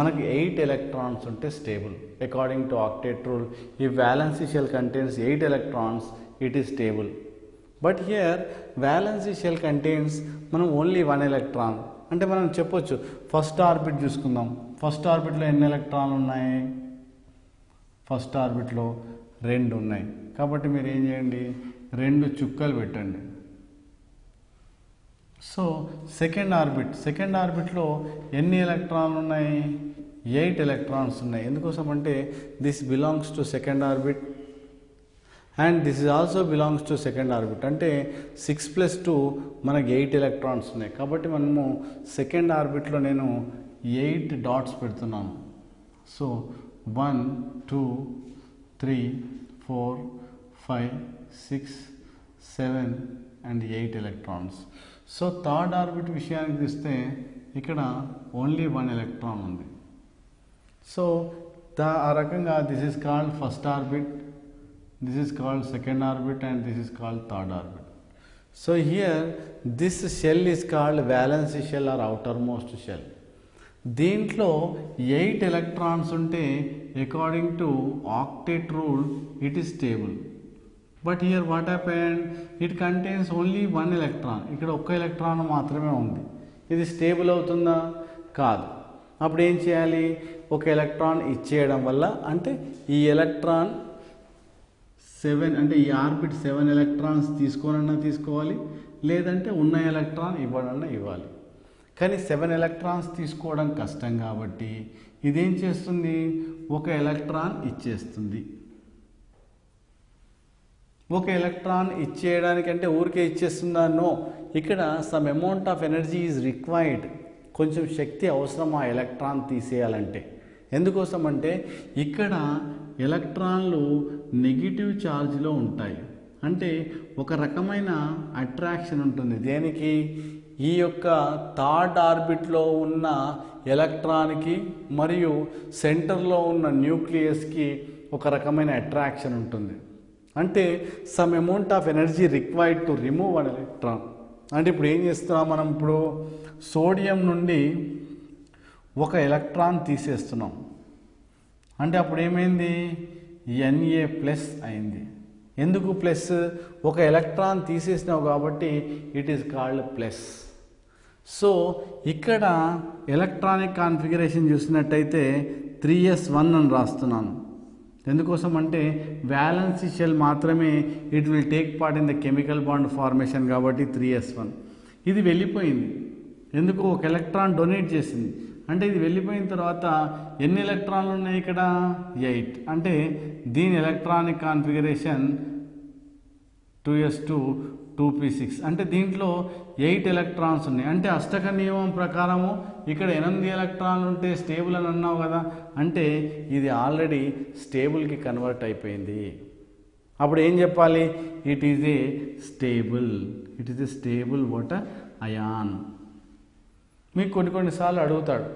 మనకి 8 electrons ఉంటే stable. According to octet rule, ఈ valence shell contains 8 electrons, it is stable. But here valence shell contains మనం only 1 electron. అంటే మనం చెప్పొచ్చు first orbit చూసుకుందాం. First ఆర్బిట్లో ఎన్ని ఎలక్ట్రాన్లు ఉన్నాయి? ఫస్ట్ ఆర్బిట్లో 2 ఉన్నాయి. కాబట్టి మీరు ఏం చేయండి, 2 చుక్కలు పెట్టండి. సో సెకండ్ ఆర్బిట్లో ఎన్ని ఎలక్ట్రాన్లు ఉన్నాయి? 8 ఎలక్ట్రాన్స్ ఉన్నాయి. ఎందుకోసం అంటే this belongs to second orbit and this is also belongs to second orbit. అంటే 6 + 2 మనకి 8 ఎలక్ట్రాన్స్ ఉన్నాయి. కాబట్టి మనము సెకండ్ ఆర్బిట్లో నేను 8 డాట్స్ పెడుతున్నాను. So 1 2 3 4 5 6 7 and 8 electrons. So third orbit విషయానికి తీస్తే ఇక్కడ ఓన్లీ 1 ఎలక్ట్రాన్ ఉంది. సో ఆ రకంగా this is called first orbit, this is called second orbit and this is called third orbit. So here this shell is called valence shell or outermost shell. దీంట్లో 8 electrons ఉంటే according to octet rule it is stable. But here what happened, it contains only 1 electron. ఇక్కడ 1 electron మాత్రమే ఉంది. ఇది stable అవుతుందా? కాదు. అప్పుడు ఏం చేయాలి, ఒక ఎలక్ట్రాన్ ఇచ్చేయడం వల్ల, అంటే ఈ ఎలక్ట్రాన్ 7 అంటే ఈ ఆర్బిట్ 7 ఎలక్ట్రాన్స్ తీసుకోనన్నా తీసుకోవాలి, లేదంటే ఉన్న ఎలక్ట్రాన్ ఇవ్వనన్నా ఇవ్వాలి. కానీ 7 ఎలక్ట్రాన్స్ తీసుకోవడం కష్టం కాబట్టి ఇదేం చేస్తుంది, ఒక ఎలక్ట్రాన్ ఇచ్చేస్తుంది. ఒక ఎలక్ట్రాన్ ఇచ్చేయడానికంటే ఊరికే ఇచ్చేస్తుందా? నో, ఇక్కడ some amount of energy is required. కొంచెం శక్తి అవసరం ఆ ఎలక్ట్రాన్ తీసేయాలంటే. ఎందుకోసం అంటే ఇక్కడ ఎలక్ట్రాన్లు నెగిటివ్ ఛార్జ్లో ఉంటాయి. అంటే ఒక రకమైన అట్రాక్షన్ ఉంటుంది. దేనికి? ఈ యొక్క థర్డ్ ఆర్బిట్లో ఉన్న ఎలక్ట్రాన్కి మరియు సెంటర్లో ఉన్న న్యూక్లియస్కి ఒక రకమైన అట్రాక్షన్ ఉంటుంది. అంటే some amount of energy required to remove an electron. అంటే ఇప్పుడు ఏం చేస్తున్నాం మనం, ఇప్పుడు సోడియం నుండి ఒక ఎలక్ట్రాన్ తీసేస్తున్నాం. అంటే అప్పుడు ఏమైంది, Na+ అయింది. ఎందుకు ప్లస్? ఒక ఎలక్ట్రాన్ తీసేసినావు కాబట్టి it is called plus. So ఇక్కడ ఎలక్ట్రానిక్ కాన్ఫిగరేషన్ చూసినట్టయితే 3s1 అని రాస్తున్నాను. ఎందుకోసం అంటే వ్యాలెన్సీ షెల్ మాత్రమే it will take part in the chemical bond formation కాబట్టి 3s1. ఇది వెళ్ళిపోయింది. ఎందుకు? ఒక ఎలక్ట్రాన్ డొనేట్ చేసింది. అంటే ఇది వెళ్ళిపోయిన తర్వాత ఎన్ని ఎలక్ట్రాన్లు ఉన్నాయి ఇక్కడ? 8. అంటే దీని ఎలక్ట్రానిక్ కాన్ఫిగరేషన్ 2s2 2p6. అంటే దీంట్లో 8 ఎలక్ట్రాన్స్ ఉన్నాయి. అంటే అష్టక నియమం ప్రకారము ఇక్కడ 8 ఎలక్ట్రాన్లు ఉంటే స్టేబుల్ అని అన్నావు కదా, అంటే ఇది ఆల్రెడీ స్టేబుల్కి కన్వర్ట్ అయిపోయింది. అప్పుడు ఏం చెప్పాలి? It is a stable. It is a stable water ion. మీకు కొన్నిసార్లు అడుగుతాడు,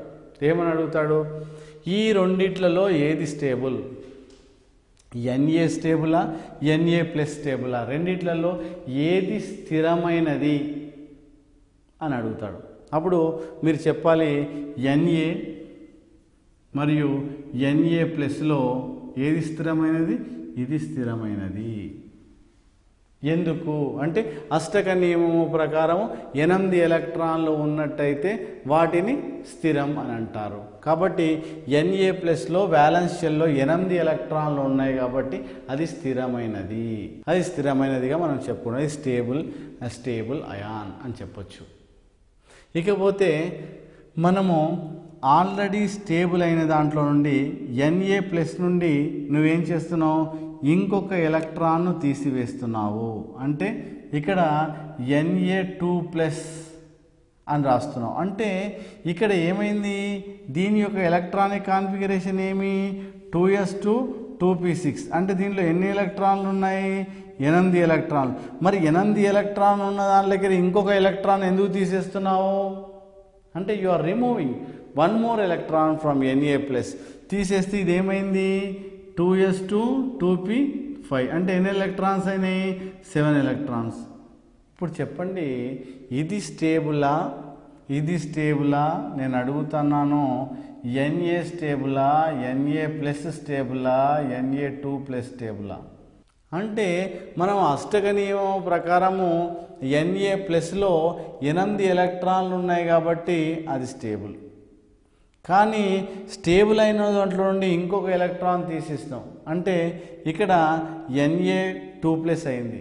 ఏమని అడుగుతాడు, ఈ రెండిట్లలో ఏది స్టేబుల్? Na స్టేబులా, Na+ స్టేబులా? రెండిట్లలో ఏది స్థిరమైనది అని అడుగుతాడు. అప్పుడు మీరు చెప్పాలి Na మరియు Na+లో ఏది స్థిరమైనది? ఇది స్థిరమైనది. ఎందుకు అంటే అష్టక నియమము ప్రకారం 8 ఎలక్ట్రాన్లు ఉన్నట్టయితే వాటిని స్థిరం అని అంటారు. కాబట్టి Na+లో వ్యాలెన్స్ షెల్లో 8 ఎలక్ట్రాన్లు ఉన్నాయి కాబట్టి అది స్థిరమైనది. అది స్థిరమైనదిగా మనం చెప్పుకున్నాం. అది స్టేబుల్ అయాన్ అని చెప్పొచ్చు. ఇకపోతే మనము ఆల్రెడీ స్టేబుల్ అయిన దాంట్లో నుండి Na+ నుండి నువ్వేం చేస్తున్నావు, ఇంకొక ఎలక్ట్రాన్ను తీసివేస్తున్నావు. అంటే ఇక్కడ Na2+ అని రాస్తున్నావు. అంటే ఇక్కడ ఏమైంది, దీని యొక్క ఎలక్ట్రానిక్ కాన్ఫిగరేషన్ ఏమి? 2s2 2p6. అంటే దీంట్లో ఎన్ని ఎలక్ట్రాన్లు ఉన్నాయి? 8 ఎలక్ట్రాన్లు. మరి 8 ఎలక్ట్రాన్లు ఉన్న దాని దగ్గర ఇంకొక ఎలక్ట్రాన్ ఎందుకు తీసేస్తున్నావు? అంటే you are removing 1 more electron from Na+. తీసేస్తే ఇది ఏమైంది? 2s2 2p5. అంటే ఎన్ని ఎలక్ట్రాన్స్ అయినాయి? 7 ఎలక్ట్రాన్స్. ఇప్పుడు చెప్పండి, ఇది స్టేబులా, ఇది స్టేబులా? నేను అడుగుతున్నాను, Na స్టేబులా, Na+ స్టేబులా, Na2+ స్టేబులా? అంటే మనం అష్టక నియమం ప్రకారము Na+లో 8 ఎలక్ట్రాన్లు ఉన్నాయి కాబట్టి అది స్టేబుల్. కానీ స్టేబుల్ అయిన దాంట్లో నుండి ఇంకొక ఎలక్ట్రాన్ తీసిస్తాం. అంటే ఇక్కడ Na2+ అయింది.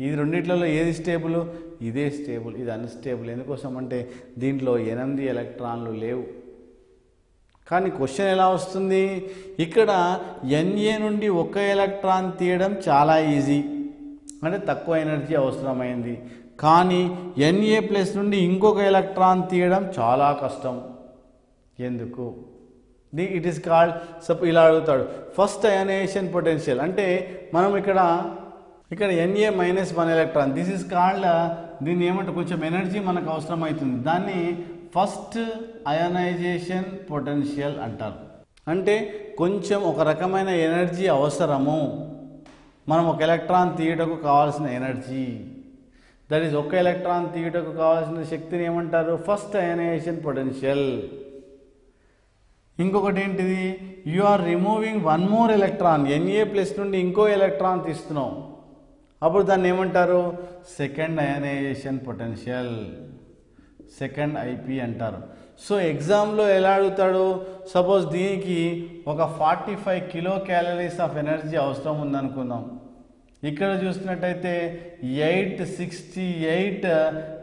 ఇది రెండిట్లలో ఏది స్టేబుల్? ఇదే స్టేబుల్. ఇది అన్స్టేబుల్. ఎందుకోసం అంటే దీంట్లో 8 ఎలక్ట్రాన్లు లేవు. కానీ క్వశ్చన్ ఎలా వస్తుంది, ఇక్కడ Na నుండి ఒక ఎలక్ట్రాన్ తీయడం చాలా ఈజీ, అంటే తక్కువ ఎనర్జీ అవసరమైంది. కానీ Na+ నుండి ఇంకొక ఎలక్ట్రాన్ తీయడం చాలా కష్టం. ఎందుకు? ఇట్ ఈస్ కాల్డ్, ఇలా అడుగుతాడు, ఫస్ట్ అయనైజేషన్ పొటెన్షియల్. అంటే మనం ఇక్కడ Na-1 electron, this is called, దీన్ని ఏమంటే కొంచెం ఎనర్జీ మనకు అవసరం అవుతుంది. దాన్ని ఫస్ట్ అయనైజేషన్ పొటెన్షియల్ అంటారు. అంటే కొంచెం ఒక రకమైన ఎనర్జీ అవసరము, మనం ఒక ఎలక్ట్రాన్ తీయటకు కావాల్సిన ఎనర్జీ. దట్ ఈస్, ఒక ఎలక్ట్రాన్ తీయటకు కావాల్సిన శక్తిని ఏమంటారు? First ionisation potential. ఇంకొకటి ఏంటిది? You are removing 1 more electron. Na+ నుండి ఇంకో ఎలక్ట్రాన్ తీస్తున్నాం. అప్పుడు దాన్ని ఏమంటారు? Second ionisation potential, second IP అంటారు. సో ఎగ్జామ్లో ఎలా అడుగుతాడు, సపోజ్ దీనికి ఒక 45 కిలో క్యాలరీస్ ఆఫ్ ఎనర్జీ అవసరం ఉందనుకుందాం. ఇక్కడ చూసినట్టయితే 868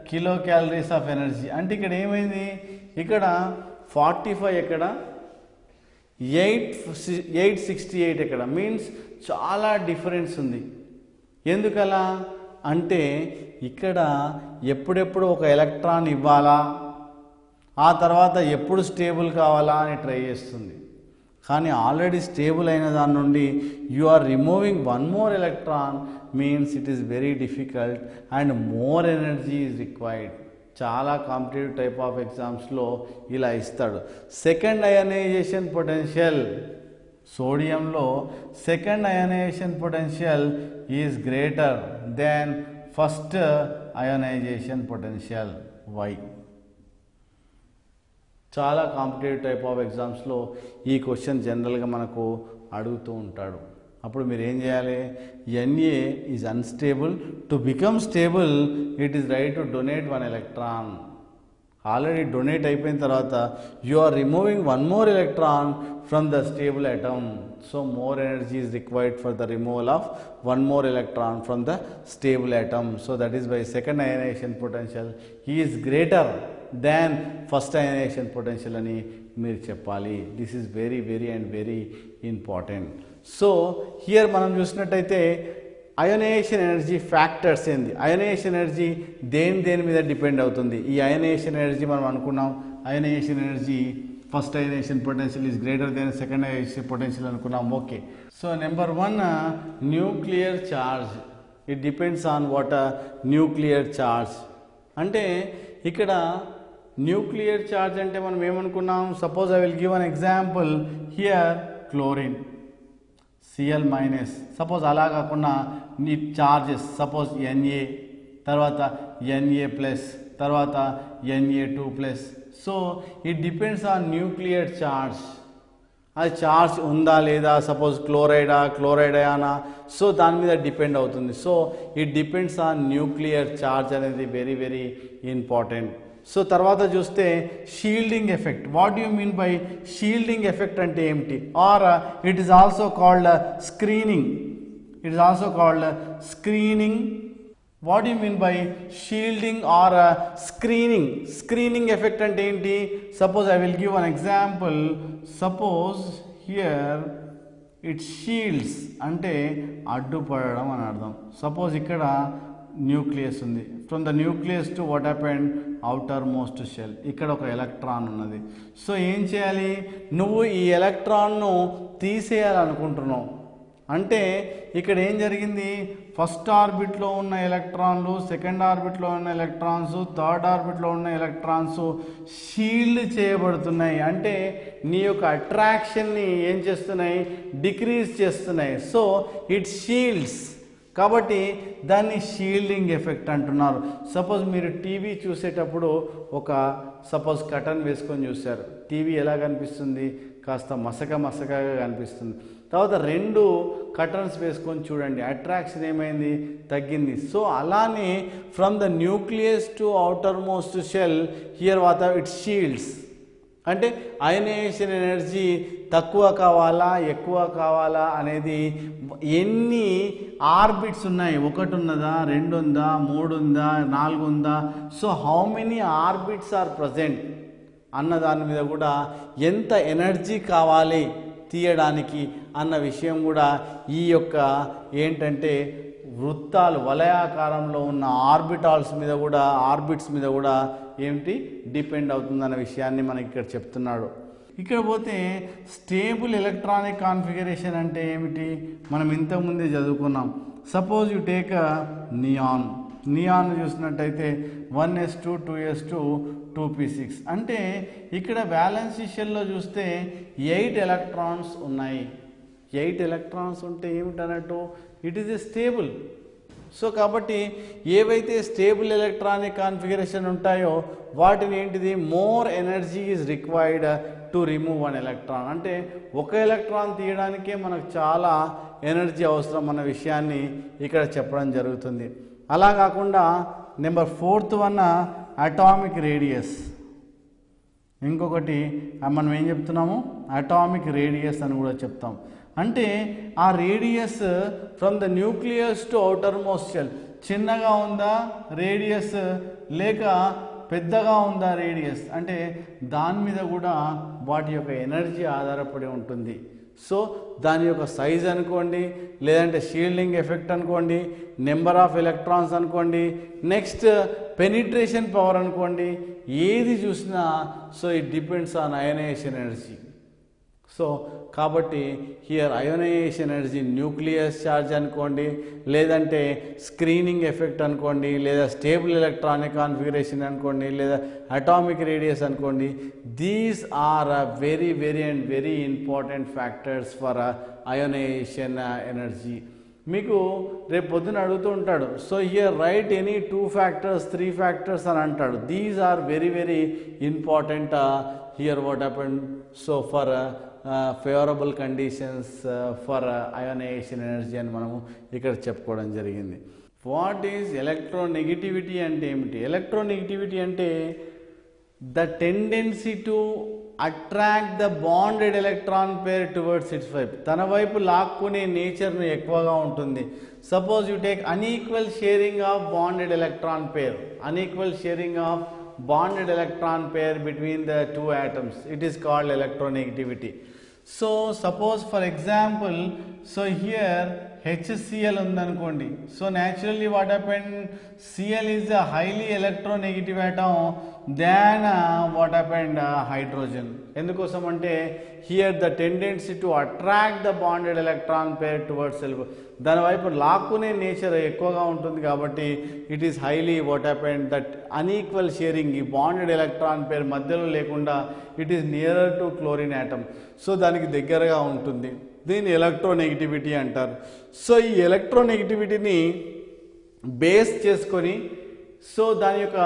కిలో క్యాలరీస్ ఆఫ్ ఎనర్జీ. అంటే ఇక్కడ ఏమైంది, ఇక్కడ 45 ఎక్కడ, 868 ఎక్కడ, మీన్స్ చాలా డిఫరెన్స్ ఉంది. ఎందుకలా అంటే ఇక్కడ ఎప్పుడెప్పుడు ఒక ఎలక్ట్రాన్ ఇవ్వాలా, ఆ తర్వాత ఎప్పుడు స్టేబుల్ కావాలా అని ట్రై చేస్తుంది. కానీ ఆల్రెడీ స్టేబుల్ అయిన దాని నుండి you are removing one more electron, means it is very difficult and more energy is required. చాలా కాంపిటేటివ్ టైప్ ఆఫ్ ఎగ్జామ్స్లో ఇలా ఇస్తాడు. సెకండ్ అయనైజేషన్ పొటెన్షియల్, సోడియంలో second ionisation potential is greater than first ionisation potential. Why? చాలా competitive type of ఎగ్జామ్స్లో ఈ question జనరల్గా మనకు అడుగుతూ ఉంటాడు. అప్పుడు మీరు ఏం చేయాలి, Na is unstable, to become stable it is right to donate 1 electron. Already donate అయిపోయిన తర్వాత you are removing one more electron from the stable atom. So more energy is required for the removal of one more electron from the stable atom. So that is by second ionisation potential is greater than first ionisation potential అని మీరు చెప్పాలి. This is very very and very important. So here మనం చూసినట్టయితే ionization energy factors ఏంది, ionization energy దేని మీద depend అవుతుంది. ఈ అయోనైజేషన్ ఎనర్జీ మనం అనుకున్నాం, ionization energy first ionisation potential is greater than second ionisation potential అనుకున్నాం. Okay, so number 1 nuclear charge. It depends on what nuclear charge. అంటే ఇక్కడ న్యూక్లియర్ ఛార్జ్ అంటే మనం ఏమనుకున్నాం, suppose I will give an example here, chlorine Cl minus. Suppose అలా కాకుండా నీ charges, suppose Na, తర్వాత Na ప్లస్, తర్వాత Na2 plus. So it depends on nuclear charge. అది ఛార్జ్ ఉందా లేదా, సపోజ్ క్లోరైడ్ అయానా, సో దాని మీద డిపెండ్ అవుతుంది. So it depends on nuclear charge అనేది వెరీ వెరీ ఇంపార్టెంట్. సో తర్వాత చూస్తే shielding effect. What you mean by shielding effect అంటే ఏమిటి, or it is also called screening. It is also called screening. What you mean by shielding or screening? Screening effect అంటే ఏంటి, suppose I will give an example. Suppose here it shields అంటే అడ్డుపడడం అని అర్థం. Suppose ఇక్కడ nucleus ఉంది, from the nucleus to what happened outer most shell. ఇక్కడ ఒక ఎలక్ట్రాన్ ఉన్నది. సో ఏం చేయాలి, నువ్వు ఈ ఎలక్ట్రాన్ను తీసేయాలనుకుంటున్నావు. అంటే ఇక్కడ ఏం జరిగింది, ఫస్ట్ ఆర్బిట్లో ఉన్న ఎలక్ట్రాన్లు, సెకండ్ ఆర్బిట్లో ఉన్న ఎలక్ట్రాన్స్, థర్డ్ ఆర్బిట్లో ఉన్న ఎలక్ట్రాన్స్ షీల్డ్ చేయబడుతున్నాయి. అంటే నీ యొక్క అట్రాక్షన్ని ఏం చేస్తున్నాయి, డిక్రీజ్ చేస్తున్నాయి. So it shields. కాబట్టి దాన్ని షీల్డింగ్ ఎఫెక్ట్ అంటున్నారు. సపోజ్ మీరు టీవీ చూసేటప్పుడు ఒక సపోజ్ కటన్ వేసుకొని చూశారు, టీవీ ఎలా కనిపిస్తుంది, కాస్త మసకగా కనిపిస్తుంది. తర్వాత 2 కటన్స్ వేసుకొని చూడండి, అట్రాక్షన్ ఏమైంది, తగ్గింది. సో అలానే from the nucleus to outer most shell here what it shields. అంటే అయనైజేషన్ ఎనర్జీ తక్కువ కావాలా ఎక్కువ కావాలా అనేది, ఎన్ని ఆర్బిట్స్ ఉన్నాయి, 1 ఉన్నదా, 2 ఉందా, 3 ఉందా, 4 ఉందా, so how many orbits are present అన్న దాని మీద కూడా, ఎంత ఎనర్జీ కావాలి తీయడానికి అన్న విషయం కూడా ఈ యొక్క ఏంటంటే వృత్తాలు వలయాకారంలో ఉన్న ఆర్బిటాల్స్ మీద కూడా, ఆర్బిట్స్ మీద కూడా ఏమిటి డిపెండ్ అవుతుందన్న విషయాన్ని మనకి ఇక్కడ చెప్తున్నాడు. ఇక్కడ పోతే స్టేబుల్ ఎలక్ట్రానిక్ కాన్ఫిగరేషన్ అంటే ఏమిటి, మనం ఇంతకుముందే చదువుకున్నాం. Suppose you take neon. Neon చూసినట్టయితే 1s2 2s2 2p6. అంటే ఇక్కడ వ్యాలెన్స్ షెల్లో చూస్తే 8 ఎలక్ట్రాన్స్ ఉన్నాయి. 8 ఎలక్ట్రాన్స్ ఉంటే ఏమిటన్నట్టు, it is a stable. So కాబట్టి ఏవైతే స్టేబుల్ ఎలక్ట్రానిక్ కాన్ఫిగరేషన్ ఉంటాయో వాటిని ఏంటిది, more energy is required to remove 1 electron. అంటే ఒక ఎలక్ట్రాన్ తీయడానికే మనకు చాలా ఎనర్జీ అవసరం అన్న విషయాన్ని ఇక్కడ చెప్పడం జరుగుతుంది. అలా కాకుండా నెంబర్ 4th అటామిక్ రేడియస్. ఇంకొకటి మనం ఏం చెప్తున్నాము, అటామిక్ రేడియస్ అని కూడా చెప్తాం. అంటే ఆ radius from the nucleus to outer most shell చిన్నగా ఉందా రేడియస్, లేక పెద్దగా ఉందా రేడియస్, అంటే దాని మీద కూడా వాటి యొక్క ఎనర్జీ ఆధారపడి ఉంటుంది. సో దాని యొక్క సైజ్ అనుకోండి, లేదంటే షీల్డింగ్ ఎఫెక్ట్ అనుకోండి, నెంబర్ ఆఫ్ ఎలక్ట్రాన్స్ అనుకోండి, నెక్స్ట్ పెనిట్రేషన్ పవర్ అనుకోండి, ఏది చూసినా so it depends on ionization energy. So కాబట్టి here ionization energy nucleus charge అనుకోండి, లేదంటే స్క్రీనింగ్ ఎఫెక్ట్ అనుకోండి, లేదా స్టేబుల్ ఎలక్ట్రానిక్ కాన్ఫిగరేషన్ అనుకోండి, లేదా అటామిక్ రేడియస్ అనుకోండి, these are very very and very important factors for ionization energy. మీకు రేపు పొద్దున అడుగుతూ ఉంటాడు, so here right any 2 factors 3 factors అని అంటాడు. These are very very important here what happen so for favourable conditions for ionization energy అని మనము ఇక్కడ చెప్పుకోవడం జరిగింది. వాట్ ఈజ్ ఎలక్ట్రోనెగటివిటీ అంటే ఏమిటి? ఎలక్ట్రోనెగటివిటీ అంటే the tendency to attract the bonded electron pair towards its వైపు, తన వైపు లాక్కునే నేచర్ను ఎక్కువగా ఉంటుంది. Suppose you take unequal sharing of bonded electron pair, unequal sharing of bonded electron pair between the two atoms, it is called electronegativity. So suppose for example, so here HCl ఉందనుకోండి, so naturally what happened, Cl is a highly electronegative atom than what happened hydrogen. ఎందుకోసం అంటే here the tendency to attract the bonded electron pair towards self, దాని వైపు లాక్కునే nature ఎక్కువగా ఉంటుంది కాబట్టి it is highly what happened that unequal sharing, ఈ bonded electron pair మధ్యలో లేకుండా it is nearer to chlorine atom, so దానికి దగ్గరగా ఉంటుంది. దీన్ని ఎలక్ట్రోనెగటివిటీ అంటారు. సో ఈ ఎలక్ట్రోనెగటివిటీని బేస్ చేసుకొని సో దాని యొక్క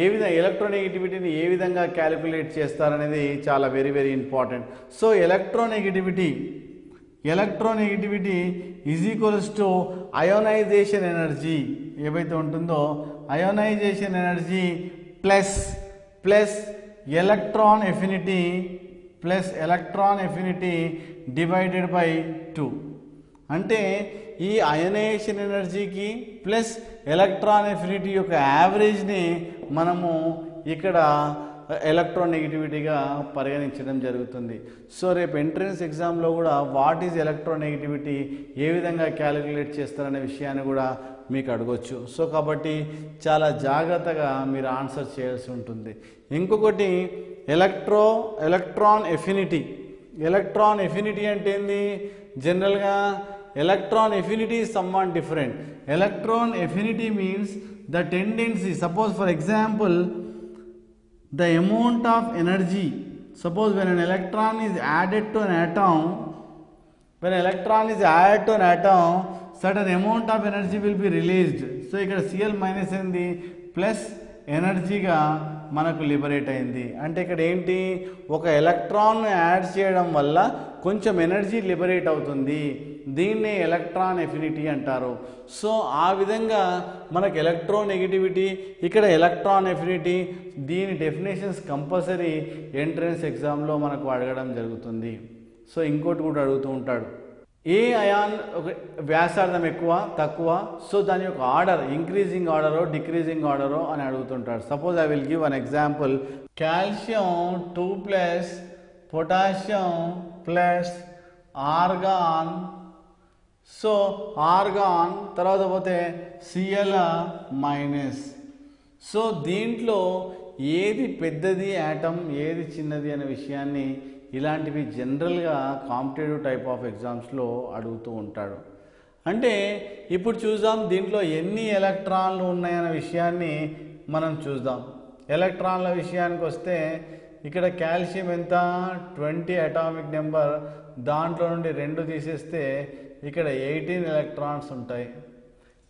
ఏ విధంగా ఎలక్ట్రోనెగటివిటీని ఏ విధంగా క్యాలిక్యులేట్ చేస్తారనేది చాలా very very important. So electronegativity is equals to ionization energy ఏవైతే ఉంటుందో, ionization energy plus electron affinity divided by 2. అంటే ఈ అయోనైజేషన్ ఎనర్జీకి ప్లస్ ఎలక్ట్రాన్ ఎఫినిటీ యొక్క యావరేజ్ని మనము ఇక్కడ ఎలక్ట్రోనెగటివిటీగా పరిగణించడం జరుగుతుంది. సో రేపు ఎంట్రన్స్ ఎగ్జామ్లో కూడా వాట్ ఈజ్ ఎలక్ట్రోనెగటివిటీ, ఏ విధంగా క్యాలిక్యులేట్ చేస్తారనే విషయాన్ని కూడా మీకు అడగొచ్చు. సో కాబట్టి చాలా జాగ్రత్తగా మీరు ఆన్సర్ చేయాల్సి ఉంటుంది. ఇంకొకటి ఎలక్ట్రాన్ ఎఫినిటీ అంటే ఏంది? జనరల్గా electron affinity is somewhat different. Electron affinity means the tendency, suppose for example the amount of energy, suppose when an electron is added to an atom, certain amount of energy will be released. So ఇక్కడ Cl minus ఏంది, plus ఎనర్జీగా మనకు liberate అయింది. అంటే ఇక్కడ ఏంటి, ఒక electron add చేయడం వల్ల కొంచెం ఎనర్జీ లిబరేట్ అవుతుంది, దీన్నే ఎలక్ట్రాన్ ఎఫినిటీ అంటారు. సో ఆ విధంగా మనకు ఎలక్ట్రోనెగటివిటీ, ఇక్కడ ఎలక్ట్రాన్ ఎఫినిటీ, దీని డెఫినేషన్స్ కంపల్సరీ ఎంట్రన్స్ ఎగ్జామ్లో మనకు అడగడం జరుగుతుంది. సో ఇంకోటి కూడా అడుగుతూ ఉంటాడు, ఏ అయాన్ ఒక వ్యాసార్థం ఎక్కువ తక్కువ, సో దాని యొక్క ఆర్డర్ ఇంక్రీజింగ్ ఆర్డరో డిక్రీజింగ్ ఆర్డరో అని అడుగుతుంటాడు. Suppose I will give an example, calcium 2+, potassium plus, argon, so argon తర్వాత పోతే Cl మైనస్. సో దీంట్లో ఏది పెద్దది యాటమ్, ఏది చిన్నది అనే విషయాన్ని ఇలాంటివి జనరల్గా కాంపిటేటివ్ టైప్ ఆఫ్ ఎగ్జామ్స్లో అడుగుతూ ఉంటాడు. అంటే ఇప్పుడు చూద్దాం దీంట్లో ఎన్ని ఎలక్ట్రాన్లు ఉన్నాయన్న విషయాన్ని మనం చూద్దాం. ఎలక్ట్రాన్ల విషయానికి వస్తే ఇక్కడ కాల్షియం ఎంత, 20 అటామిక్ నెంబర్, దాంట్లో నుండి 2 తీసేస్తే ఇక్కడ 18 ఎలక్ట్రాన్స్ ఉంటాయి.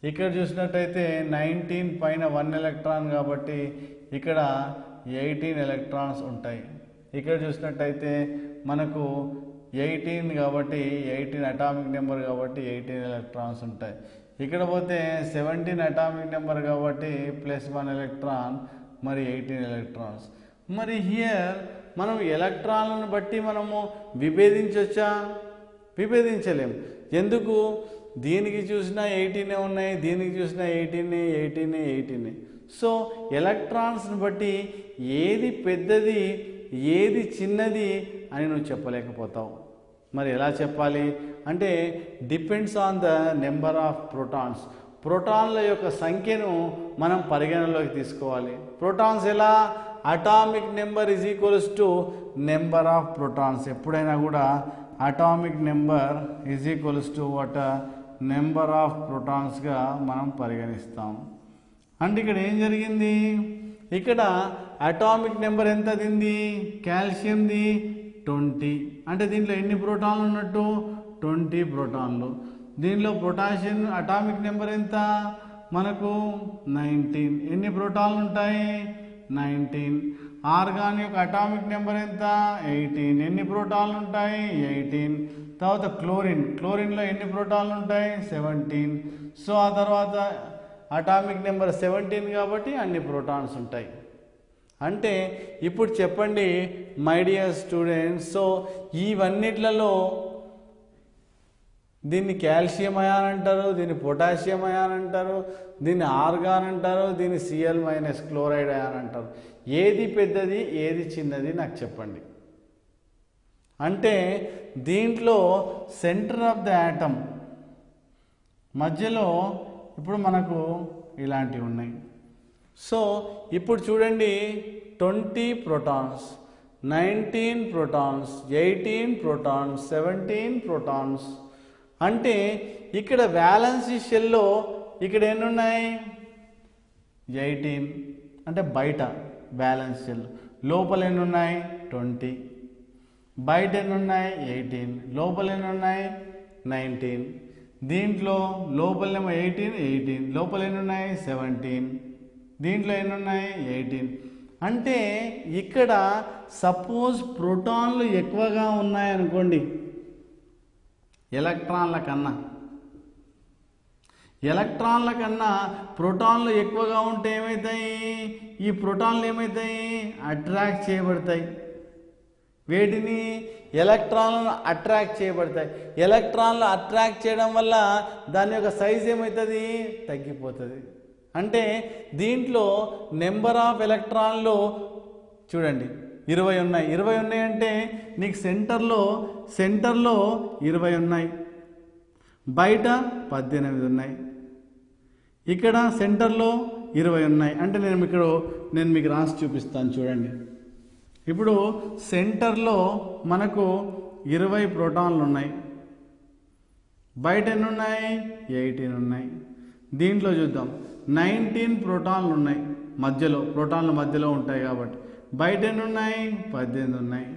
ఇక్కడ చూసినట్టయితే 19 పైన 1 ఎలక్ట్రాన్ కాబట్టి ఇక్కడ 18 ఎలక్ట్రాన్స్ ఉంటాయి. ఇక్కడ చూసినట్టయితే మనకు 18 కాబట్టి 18 అటామిక్ నెంబర్ కాబట్టి 18 ఎలక్ట్రాన్స్ ఉంటాయి. ఇక్కడ పోతే 17 అటామిక్ నెంబర్ కాబట్టి +1 ఎలక్ట్రాన్, మరి 18 ఎలక్ట్రాన్స్. మరి హియర్ మనం ఎలక్ట్రాన్లను బట్టి మనము విభేదించవచ్చా? విభేదించలేము. ఎందుకు? దీనికి చూసినా 18 ఉన్నాయి, దీనికి చూసినా 18. సో ఎలక్ట్రాన్స్ని బట్టి ఏది పెద్దది ఏది చిన్నది అని నువ్వు చెప్పలేకపోతావు. మరి ఎలా చెప్పాలి అంటే depends on the number of protons. ప్రోటాన్ల యొక్క సంఖ్యను మనం పరిగణలోకి తీసుకోవాలి. ప్రోటాన్స్ ఎలా? Atomic number is equals to number of protons. ఎప్పుడైనా కూడా atomic number is equals to what? Number of ప్రోటాన్స్గా మనం పరిగణిస్తాం. అంటే ఇక్కడ ఏం జరిగింది? ఇక్కడ అటామిక్ నెంబర్ ఎంత దింది? కాల్షియంది 20. అంటే దీంట్లో ఎన్ని ప్రోటాన్లు ఉన్నట్టు? 20 ప్రోటాన్లు. దీనిలో పొటాషియం అటామిక్ నెంబర్ ఎంత? మనకు 19. ఎన్ని ప్రోటాన్లు ఉంటాయి? 19. ఆర్గాన్ యొక్క అటామిక్ నెంబర్ ఎంత? 18. ఎన్ని ప్రోటాన్లు ఉంటాయి? 18. తర్వాత క్లోరిన్లో ఎన్ని ప్రోటాన్లు ఉంటాయి? 17. సో ఆ తర్వాత అటామిక్ నెంబర్ 17 కాబట్టి అన్ని ప్రోటాన్స్ ఉంటాయి. అంటే ఇప్పుడు చెప్పండి మై డియర్ స్టూడెంట్స్, సో ఇవన్నిట్లలో దీన్ని కాల్షియం అయాన్ అంటారు, దీన్ని పొటాషియం అయాన్ అంటారు, దీన్ని ఆర్గాన్ అంటారు, దీన్ని Cl- క్లోరైడ్ అయాన్ అంటారు. ఏది పెద్దది ఏది చిన్నది నాకు చెప్పండి. అంటే దీంట్లో సెంటర్ ఆఫ్ ద యాటమ్ మధ్యలో ఇప్పుడు మనకు ఇలాంటివి ఉన్నాయి. సో ఇప్పుడు చూడండి 20 ప్రోటాన్స్, 19 ప్రోటాన్స్, 18 ప్రోటాన్స్, 17 ప్రోటాన్స్. అంటే ఇక్కడ వ్యాలెన్సీ షెల్లో ఇక్కడ ఎన్ని ఉన్నాయి? 18. అంటే బయట వ్యాలెన్స్ షెల్. లోపల ఎన్ని ఉన్నాయి? 20. బయట ఎన్ని ఉన్నాయి? 18. లోపల ఎన్ని ఉన్నాయి? 19. దీంట్లో లోపలేమో 18, లోపల ఎన్ని ఉన్నాయి? 17. దీంట్లో ఎన్ని ఉన్నాయి? 18. అంటే ఇక్కడ సపోజ్ ప్రోటాన్లు ఎక్కువగా ఉన్నాయనుకోండి ఎలక్ట్రాన్ల కన్నా ప్రోటాన్లు ఎక్కువగా ఉంటే ఏమవుతాయి? ఈ ప్రోటాన్లు ఏమవుతాయి? అట్రాక్ట్ చేయబడతాయి. వేటిని? ఎలక్ట్రాన్లను అట్రాక్ట్ చేయబడతాయి. ఎలక్ట్రాన్లు అట్రాక్ట్ చేయడం వల్ల దాని యొక్క సైజ్ ఏమవుతుంది? తగ్గిపోతుంది. అంటే దీంట్లో నెంబర్ ఆఫ్ ఎలక్ట్రాన్లు చూడండి 20 ఉన్నాయి. 20 ఉన్నాయి అంటే నీకు సెంటర్లో 20 ఉన్నాయి, బయట 18 ఉన్నాయి. ఇక్కడ సెంటర్లో 20 ఉన్నాయి. అంటే నేను మీకు రాసి చూపిస్తాను చూడండి. ఇప్పుడు సెంటర్లో మనకు 20 ప్రోటాన్లు ఉన్నాయి, బయట ఎన్ని ఉన్నాయి? 18 ఉన్నాయి. దీంట్లో చూద్దాం 19 ప్రోటాన్లు ఉన్నాయి మధ్యలో, ప్రోటాన్ల మధ్యలో ఉంటాయి కాబట్టి. బయట ఎన్ని ఉన్నాయి? 18 ఉన్నాయి.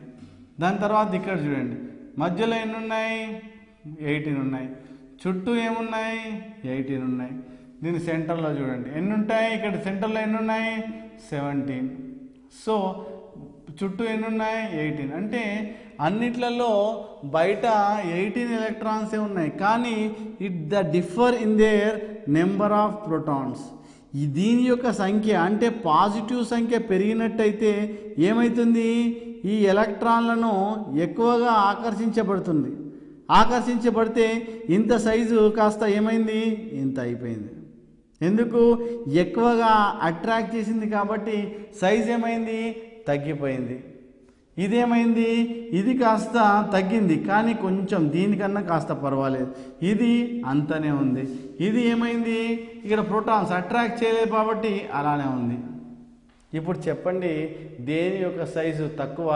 దాని తర్వాత ఇక్కడ చూడండి మధ్యలో ఎన్ని ఉన్నాయి? 18 ఉన్నాయి. చుట్టూ ఏమున్నాయి? 18 ఉన్నాయి. దీని సెంటర్లో చూడండి ఎన్ని ఉంటాయి? ఇక్కడ సెంటర్లో ఎన్ని ఉన్నాయి? 17. సో చుట్టూ ఎన్ని ఉన్నాయి? 18. అంటే అన్నిట్లలో బయట 18 ఎలక్ట్రాన్సే ఉన్నాయి, కానీ the differ in there number of protons. దీని యొక్క సంఖ్య అంటే పాజిటివ్ సంఖ్య పెరిగినట్టయితే ఏమవుతుంది? ఈ ఎలక్ట్రాన్లను ఎక్కువగా ఆకర్షించబడితే ఇంత సైజు కాస్త ఏమైంది? ఇంత అయిపోయింది. ఎందుకు? ఎక్కువగా అట్రాక్ట్ చేసింది కాబట్టి సైజ్ ఏమైంది? తగ్గిపోయింది. ఇదేమైంది? ఇది కాస్త తగ్గింది, కానీ కొంచెం దీనికన్నా కాస్త పర్వాలేదు. ఇది అంతనే ఉంది. ఇది ఏమైంది? ఇక్కడ ప్రోటాన్స్ అట్రాక్ట్ చేయలేదు కాబట్టి అలానే ఉంది. ఇప్పుడు చెప్పండి దేని యొక్క సైజు తక్కువ,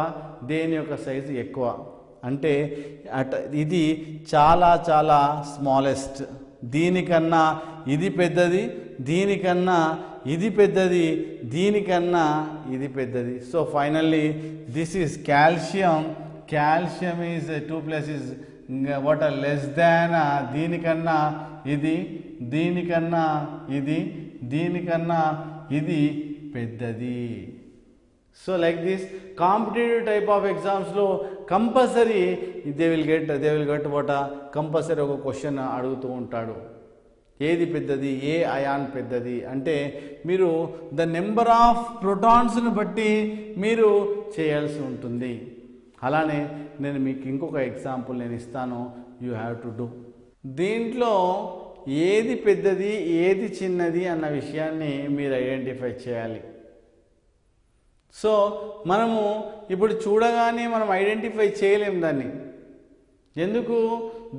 దేని యొక్క సైజు ఎక్కువ? అంటే ఇది చాలా చాలా స్మాలెస్ట్. దీనికన్నా ఇది పెద్దది, దీనికన్నా ఇది పెద్దది, దీనికన్నా ఇది పెద్దది. So finally this is calcium. Calcium is 2 + is what are less than దీనికన్నా ఇది, దీనికన్నా ఇది, దీనికన్నా ఇది పెద్దది. So like this competitive type of ఎగ్జామ్స్లో compulsory they will get what compulsory ఒక క్వశ్చన్ అడుగుతూ ఉంటాడు. ఏది పెద్దది, ఏ అయాన్ పెద్దది అంటే మీరు ద నెంబర్ ఆఫ్ ప్రోటాన్స్ని బట్టి మీరు చేయాల్సి ఉంటుంది. అలానే నేను మీకు ఇంకొక ఎగ్జాంపుల్ నేను ఇస్తాను, యూ హ్యావ్ టు డూ. దీంట్లో ఏది పెద్దది ఏది చిన్నది అన్న విషయాన్ని మీరు ఐడెంటిఫై చేయాలి. సో మనము ఇప్పుడు చూడగానే మనం ఐడెంటిఫై చేయలేం దాన్ని. ఎందుకు?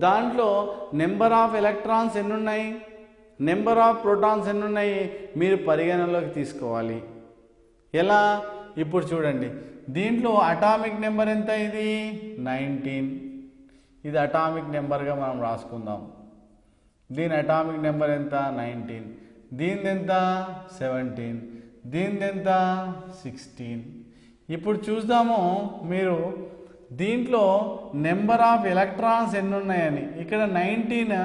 దాంట్లో నెంబర్ ఆఫ్ ఎలక్ట్రాన్స్ ఎన్ని ఉన్నాయి, నెంబర్ ఆఫ్ ప్రోటాన్స్ ఎన్ని ఉన్నాయి మీరు పరిగణనలోకి తీసుకోవాలి. ఎలా? ఇప్పుడు చూడండి, దీంట్లో అటామిక్ నెంబర్ ఎంత? ఇది 19. ఇది అటామిక్ నెంబర్గా మనం రాసుకుందాం. దీని అటామిక్ నెంబర్ ఎంత? 19. దీనిది ఎంత? 17. దీనిది ఎంత? 16. ఇప్పుడు చూద్దాము మీరు దీంట్లో నెంబర్ ఆఫ్ ఎలక్ట్రాన్స్ ఎన్ని ఉన్నాయని. ఇక్కడ 19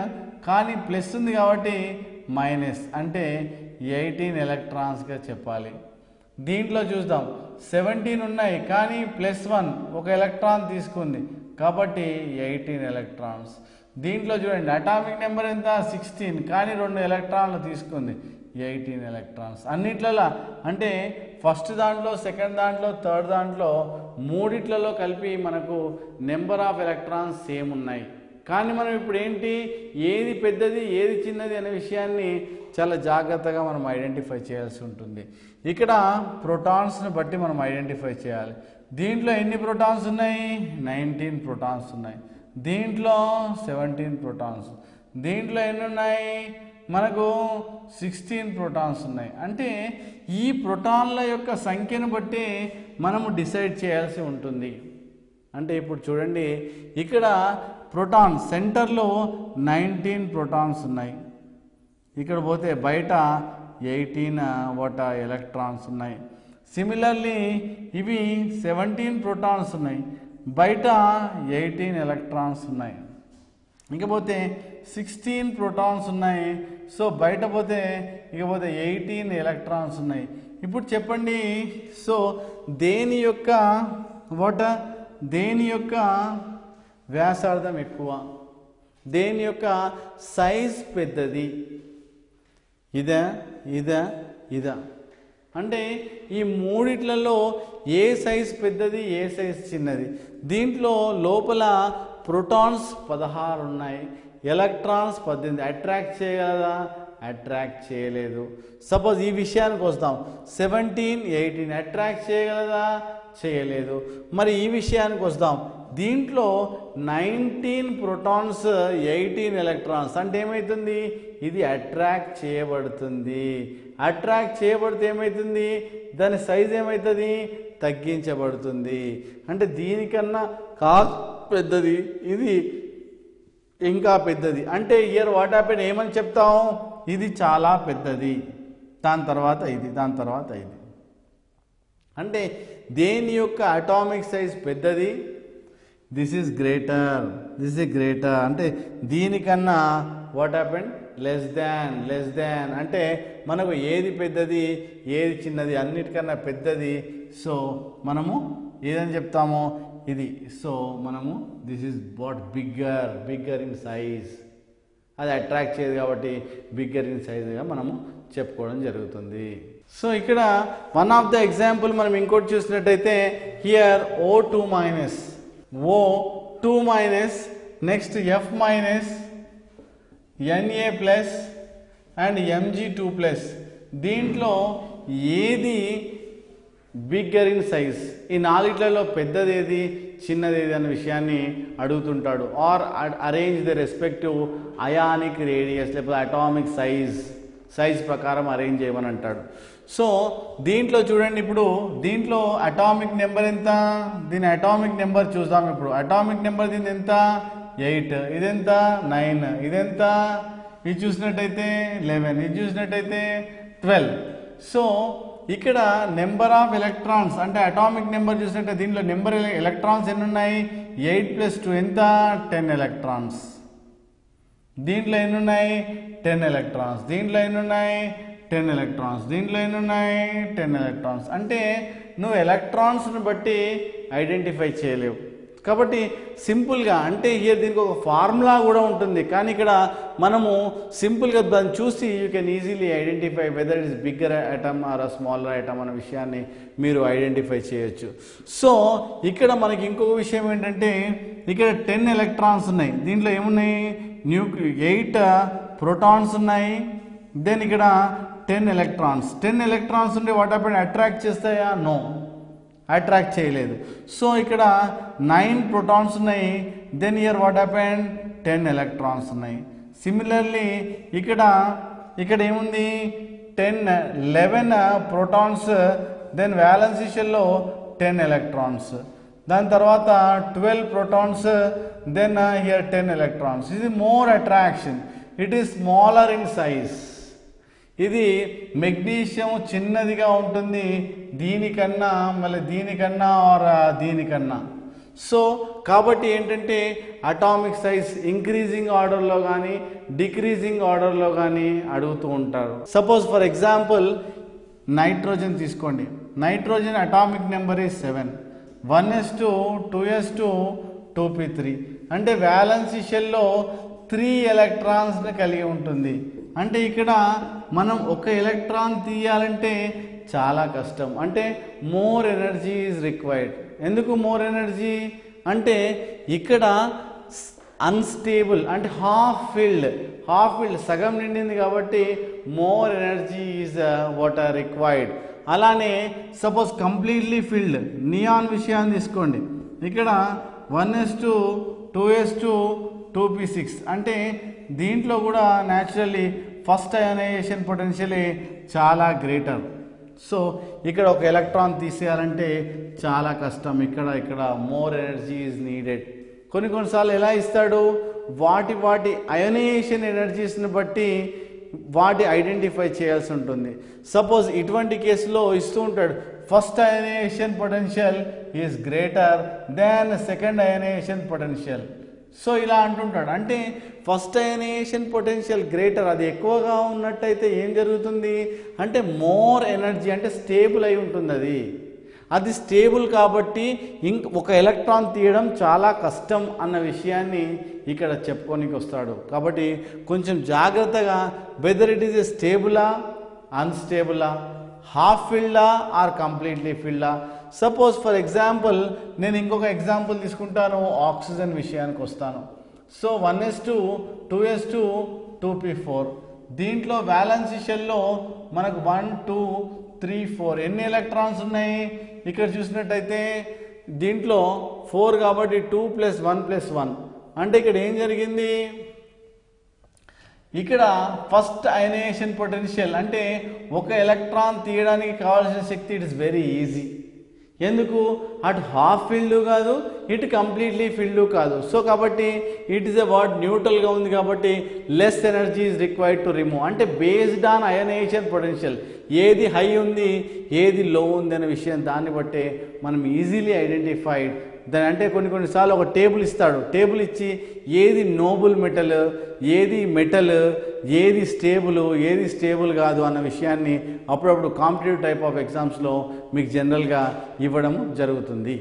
కానీ ప్లస్ ఉంది కాబట్టి మైనస్ అంటే 18 ఎలక్ట్రాన్స్గా చెప్పాలి. దీంట్లో చూద్దాం 17 ఉన్నాయి కానీ +1 ఒక ఎలక్ట్రాన్ తీసుకుంది కాబట్టి 18 ఎలక్ట్రాన్స్. దీంట్లో చూడండి అటామిక్ నెంబర్ ఎంత? 16 కానీ 2 ఎలక్ట్రాన్లు తీసుకుంది, 18 ఎలక్ట్రాన్స్. అన్నిట్లలో అంటే ఫస్ట్ దాంట్లో, సెకండ్ దాంట్లో, థర్డ్ దాంట్లో మూడిట్లలో కలిపి మనకు నెంబర్ ఆఫ్ ఎలక్ట్రాన్స్ సేమ్ ఉన్నాయి. కానీ మనం ఇప్పుడు ఏంటి, ఏది పెద్దది ఏది చిన్నది అనే విషయాన్ని చాలా జాగ్రత్తగా మనం ఐడెంటిఫై చేయాల్సి ఉంటుంది. ఇక్కడ ప్రోటాన్స్ని బట్టి మనం ఐడెంటిఫై చేయాలి. దీంట్లో ఎన్ని ప్రోటాన్స్ ఉన్నాయి? 19 ప్రోటాన్స్ ఉన్నాయి. దీంట్లో 17 ప్రోటాన్స్. దీంట్లో ఎన్ని ఉన్నాయి? మనకు 16 ప్రోటాన్స్ ఉన్నాయి. అంటే ఈ ప్రోటాన్ల యొక్క సంఖ్యను బట్టి మనము డిసైడ్ చేయాల్సి ఉంటుంది. అంటే ఇప్పుడు చూడండి, ఇక్కడ ప్రోటాన్ సెంటర్లో 19 ప్రోటాన్స్ ఉన్నాయి. ఇక్కడ పోతే బయట 18 ఎలక్ట్రాన్స్ ఉన్నాయి. సిమిలర్లీ ఇవి 17 ప్రోటాన్స్ ఉన్నాయి, బయట 18 ఎలక్ట్రాన్స్ ఉన్నాయి. ఇంకపోతే 16 ప్రోటాన్స్ ఉన్నాయి, సో బయట పోతే ఇకపోతే 18 ఎలక్ట్రాన్స్ ఉన్నాయి. ఇప్పుడు చెప్పండి, సో దేని యొక్క వ్యాసార్థం ఎక్కువ, దేని యొక్క సైజ్ పెద్దది? ఇదా అంటే ఈ మూడిట్లలో ఏ సైజ్ పెద్దది ఏ సైజ్ చిన్నది? దీంట్లో లోపల ప్రోటాన్స్ 16 ఉన్నాయి, ఎలక్ట్రాన్స్ 18. అట్రాక్ట్ చేయగలదా? అట్రాక్ట్ చేయలేదు. సపోజ్ ఈ విషయానికి వస్తాం, 17, 18 అట్రాక్ట్ చేయగలదా? చేయలేదు. మరి ఈ విషయానికి వస్తాం, దీంట్లో 19 ప్రోటాన్స్ 18 ఎలక్ట్రాన్స్ అంటే ఏమవుతుంది? ఇది అట్రాక్ట్ చేయబడుతుంది. అట్రాక్ట్ చేయబడితే ఏమవుతుంది? దాని సైజ్ ఏమవుతుంది? తగ్గించబడుతుంది. అంటే దీనికన్నా పెద్దది, ఇది ఇంకా పెద్దది. అంటే ఇయర్ వాట్ హ్యాపెన్ ఏమని చెప్తాం? ఇది చాలా పెద్దది, దాని తర్వాత ఇది, దాని తర్వాత ఇది. అంటే దేని యొక్క అటామిక్ సైజ్ పెద్దది? దిస్ ఈజ్ గ్రేటర్, అంటే దీనికన్నా వాట్ హ్యాపెన్ లెస్ దాన్ అంటే మనకు ఏది పెద్దది ఏది చిన్నది అన్నిటికన్నా పెద్దది. సో మనము ఏదని చెప్తాము? ఇది. సో మనము this is what bigger in size. అది అట్రాక్ట్ చేయదు కాబట్టి బిగ్గర్ ఇన్ సైజ్గా మనము చెప్పుకోవడం జరుగుతుంది. సో ఇక్కడ వన్ ఆఫ్ ద ఎగ్జాంపుల్ మనం ఇంకోటి చూసినట్టయితే, here O2 minus next F minus Na plus and Mg2+. దీంట్లో ఏది బిగ్గర్ ఇన్ సైజ్? ఈ నాలుగిట్లలో పెద్దది ఏది చిన్నది ఏది అనే విషయాన్ని అడుగుతుంటాడు. Or arrange the respective ionic radius లేకపోతే అటామిక్ సైజ్ ప్రకారం అరేంజ్ చేయమని అంటాడు. సో దీంట్లో చూడండి, ఇప్పుడు దీంట్లో అటామిక్ నెంబర్ ఎంత? దీని అటామిక్ నెంబర్ చూద్దాం. ఇప్పుడు అటామిక్ నెంబర్ దీని ఎంత? 8. ఇదెంత? 9. ఇదెంత? ఇది చూసినట్టయితే 11. ఇది చూసినట్టయితే 12. సో ఇక్కడ నెంబర్ ఆఫ్ ఎలక్ట్రాన్స్ అంటే అటామిక్ నెంబర్ చూసినట్టయితే దీంట్లో నెంబర్ ఎలక్ట్రాన్స్ ఎన్ని ఉన్నాయి? 8 + 2 ఎంత? 10 ఎలక్ట్రాన్స్. దీంట్లో ఎన్ని ఉన్నాయి? 10 ఎలక్ట్రాన్స్. దీంట్లో ఎన్ని ఉన్నాయి? 10 ఎలక్ట్రాన్స్. దీంట్లో ఎన్ని ఉన్నాయి? 10 ఎలక్ట్రాన్స్. అంటే నువ్వు ఎలక్ట్రాన్స్ని బట్టి ఐడెంటిఫై చేయలేవు, కాబట్టి సింపుల్గా అంటే హియర్ దీనికి ఒక ఫార్ములా కూడా ఉంటుంది, కానీ ఇక్కడ మనము సింపుల్గా దాన్ని చూసి you can easily identify whether it is bigger item are a smaller item అనే విషయాన్ని మీరు ఐడెంటిఫై చేయొచ్చు. సో ఇక్కడ మనకి ఇంకొక విషయం ఏంటంటే ఇక్కడ 10 ఎలక్ట్రాన్స్ ఉన్నాయి, దీంట్లో ఏమున్నాయి 8 ప్రోటాన్స్ ఉన్నాయి, దెన్ ఇక్కడ 10 ఎలక్ట్రాన్స్. 10 ఎలక్ట్రాన్స్ ఉంటే వాట్ హ్యాపెండ్, అట్రాక్ట్ చేస్తాయా? నో, అట్రాక్ట్ చేయలేదు. సో ఇక్కడ 9 ప్రోటాన్స్ ఉన్నాయి, then here what happened 10 electrons ఉన్నాయి. సిమిలర్లీ ఇక్కడ ఏముంది 11 ప్రోటాన్స్, దెన్ వ్యాలెన్స్ షెల్లో 10 ఎలక్ట్రాన్స్, దాని తర్వాత 12 ప్రోటాన్స్, దెన్ హియర్ 10 ఎలక్ట్రాన్స్. ఇది more attraction, it is smaller in size. ఇది మెగ్నీషియం చిన్నదిగా ఉంటుంది దీనికన్నా, మళ్ళీ దీనికన్నా ఆర్ దీనికన్నా. సో కాబట్టి ఏంటంటే అటామిక్ సైజ్ ఇంక్రీజింగ్ ఆర్డర్లో కానీ డిక్రీజింగ్ ఆర్డర్లో కానీ అడుగుతూ ఉంటారు. సపోజ్ ఫర్ ఎగ్జాంపుల్ నైట్రోజన్ తీసుకోండి, nitrogen atomic number is 7, 1s2 2s2 2p3, అంటే వ్యాలెన్స్ షెల్లో 3 ఎలక్ట్రాన్స్ని కలిగి ఉంటుంది. అంటే ఇక్కడ మనం ఒక ఎలక్ట్రాన్ తీయాలంటే చాలా కష్టం, అంటే మోర్ ఎనర్జీ ఈజ్ రిక్వైర్డ్. ఎందుకు మోర్ ఎనర్జీ అంటే ఇక్కడ అన్స్టేబుల్ అంటే హాఫ్ ఫిల్డ్ సగం నిండింది కాబట్టి more energy is what are required. అలానే సపోజ్ కంప్లీట్లీ ఫిల్డ్ నియాన్ విషయాన్ని తీసుకోండి, ఇక్కడ 1s2 2s2 2p6, అంటే దీంట్లో కూడా న్యాచురల్లీ ఫస్ట్ అయనైజేషన్ పొటెన్షియల్ చాలా గ్రేటర్. సో ఇక్కడ ఒక ఎలక్ట్రాన్ తీసేయాలంటే చాలా కష్టం, ఇక్కడ మోర్ ఎనర్జీ ఈజ్ నీడెడ్. కొన్నిసార్లు ఎలా ఇస్తాడు, వాటి అయనైజేషన్ ఎనర్జీస్ని బట్టి వాటి ఐడెంటిఫై చేయాల్సి ఉంటుంది. సపోజ్ ఇటువంటి కేసులో ఇస్తూ ఉంటాడు, first ionisation potential is greater than second ionisation potential. So ఇలా అంటుంటాడు, అంటే ఫస్ట్ అయనైజేషన్ పొటెన్షియల్ గ్రేటర్, అది ఎక్కువగా ఉన్నట్టయితే ఏం జరుగుతుంది అంటే మోర్ ఎనర్జీ, అంటే స్టేబుల్ అయి ఉంటుంది. అది స్టేబుల్ కాబట్టి ఒక ఎలక్ట్రాన్ తీయడం చాలా కష్టం అన్న విషయాన్ని ఇక్కడ చెప్పుకోనికి వస్తాడు. కాబట్టి కొంచెం జాగ్రత్తగా వెదర్ ఇట్ ఈజ్ ఏ స్టేబులా అన్స్టేబులా, హాఫ్ ఫిల్డా ఆర్ కంప్లీట్లీ ఫిల్డా. సపోజ్ ఫర్ ఎగ్జాంపుల్ నేను ఇంకొక ఎగ్జాంపుల్ తీసుకుంటాను, ఆక్సిజన్ విషయానికి వస్తాను. సో 1s2 2s2 2p4, దీంట్లో వ్యాలెన్స్ షెల్లో మనకు 1 2 3 4 ఎన్ని ఎలక్ట్రాన్స్ ఉన్నాయి, ఇక్కడ చూసినట్టయితే దీంట్లో 4 కాబట్టి 2 + 1 + 1, అంటే ఇక్కడ ఏం జరిగింది, ఇక్కడ ఫస్ట్ అయనైజేషన్ పొటెన్షియల్ అంటే ఒక ఎలక్ట్రాన్ తీయడానికి కావాల్సిన శక్తి ఇట్ ఇస్ వెరీ ఈజీ. ఎందుకు, అటు హాఫ్ ఫిల్డ్ కాదు, ఇటు కంప్లీట్లీ ఫిల్డ్ కాదు. సో కాబట్టి ఇట్ ఈస్ ఎ వాట్ న్యూట్రల్గా ఉంది కాబట్టి less energy is required to remove. అంటే బేస్డ్ ఆన్ అయనైజేషన్ పొటెన్షియల్ ఏది హై ఉంది ఏది లో ఉంది అనే విషయం దాన్ని బట్టే మనం ఈజీలీ ఐడెంటిఫైడ్. దాని అంటే కొన్నిసార్లు ఒక టేబుల్ ఇస్తాడు, టేబుల్ ఇచ్చి ఏది నోబుల్ మెటల్, ఏది మెటల్, ఏది స్టేబుల్ కాదు అన్న విషయాన్ని అప్పుడప్పుడు కాంపిటేటివ్ టైప్ ఆఫ్ ఎగ్జామ్స్లో మీకు జనరల్గా ఇవ్వడం జరుగుతుంది.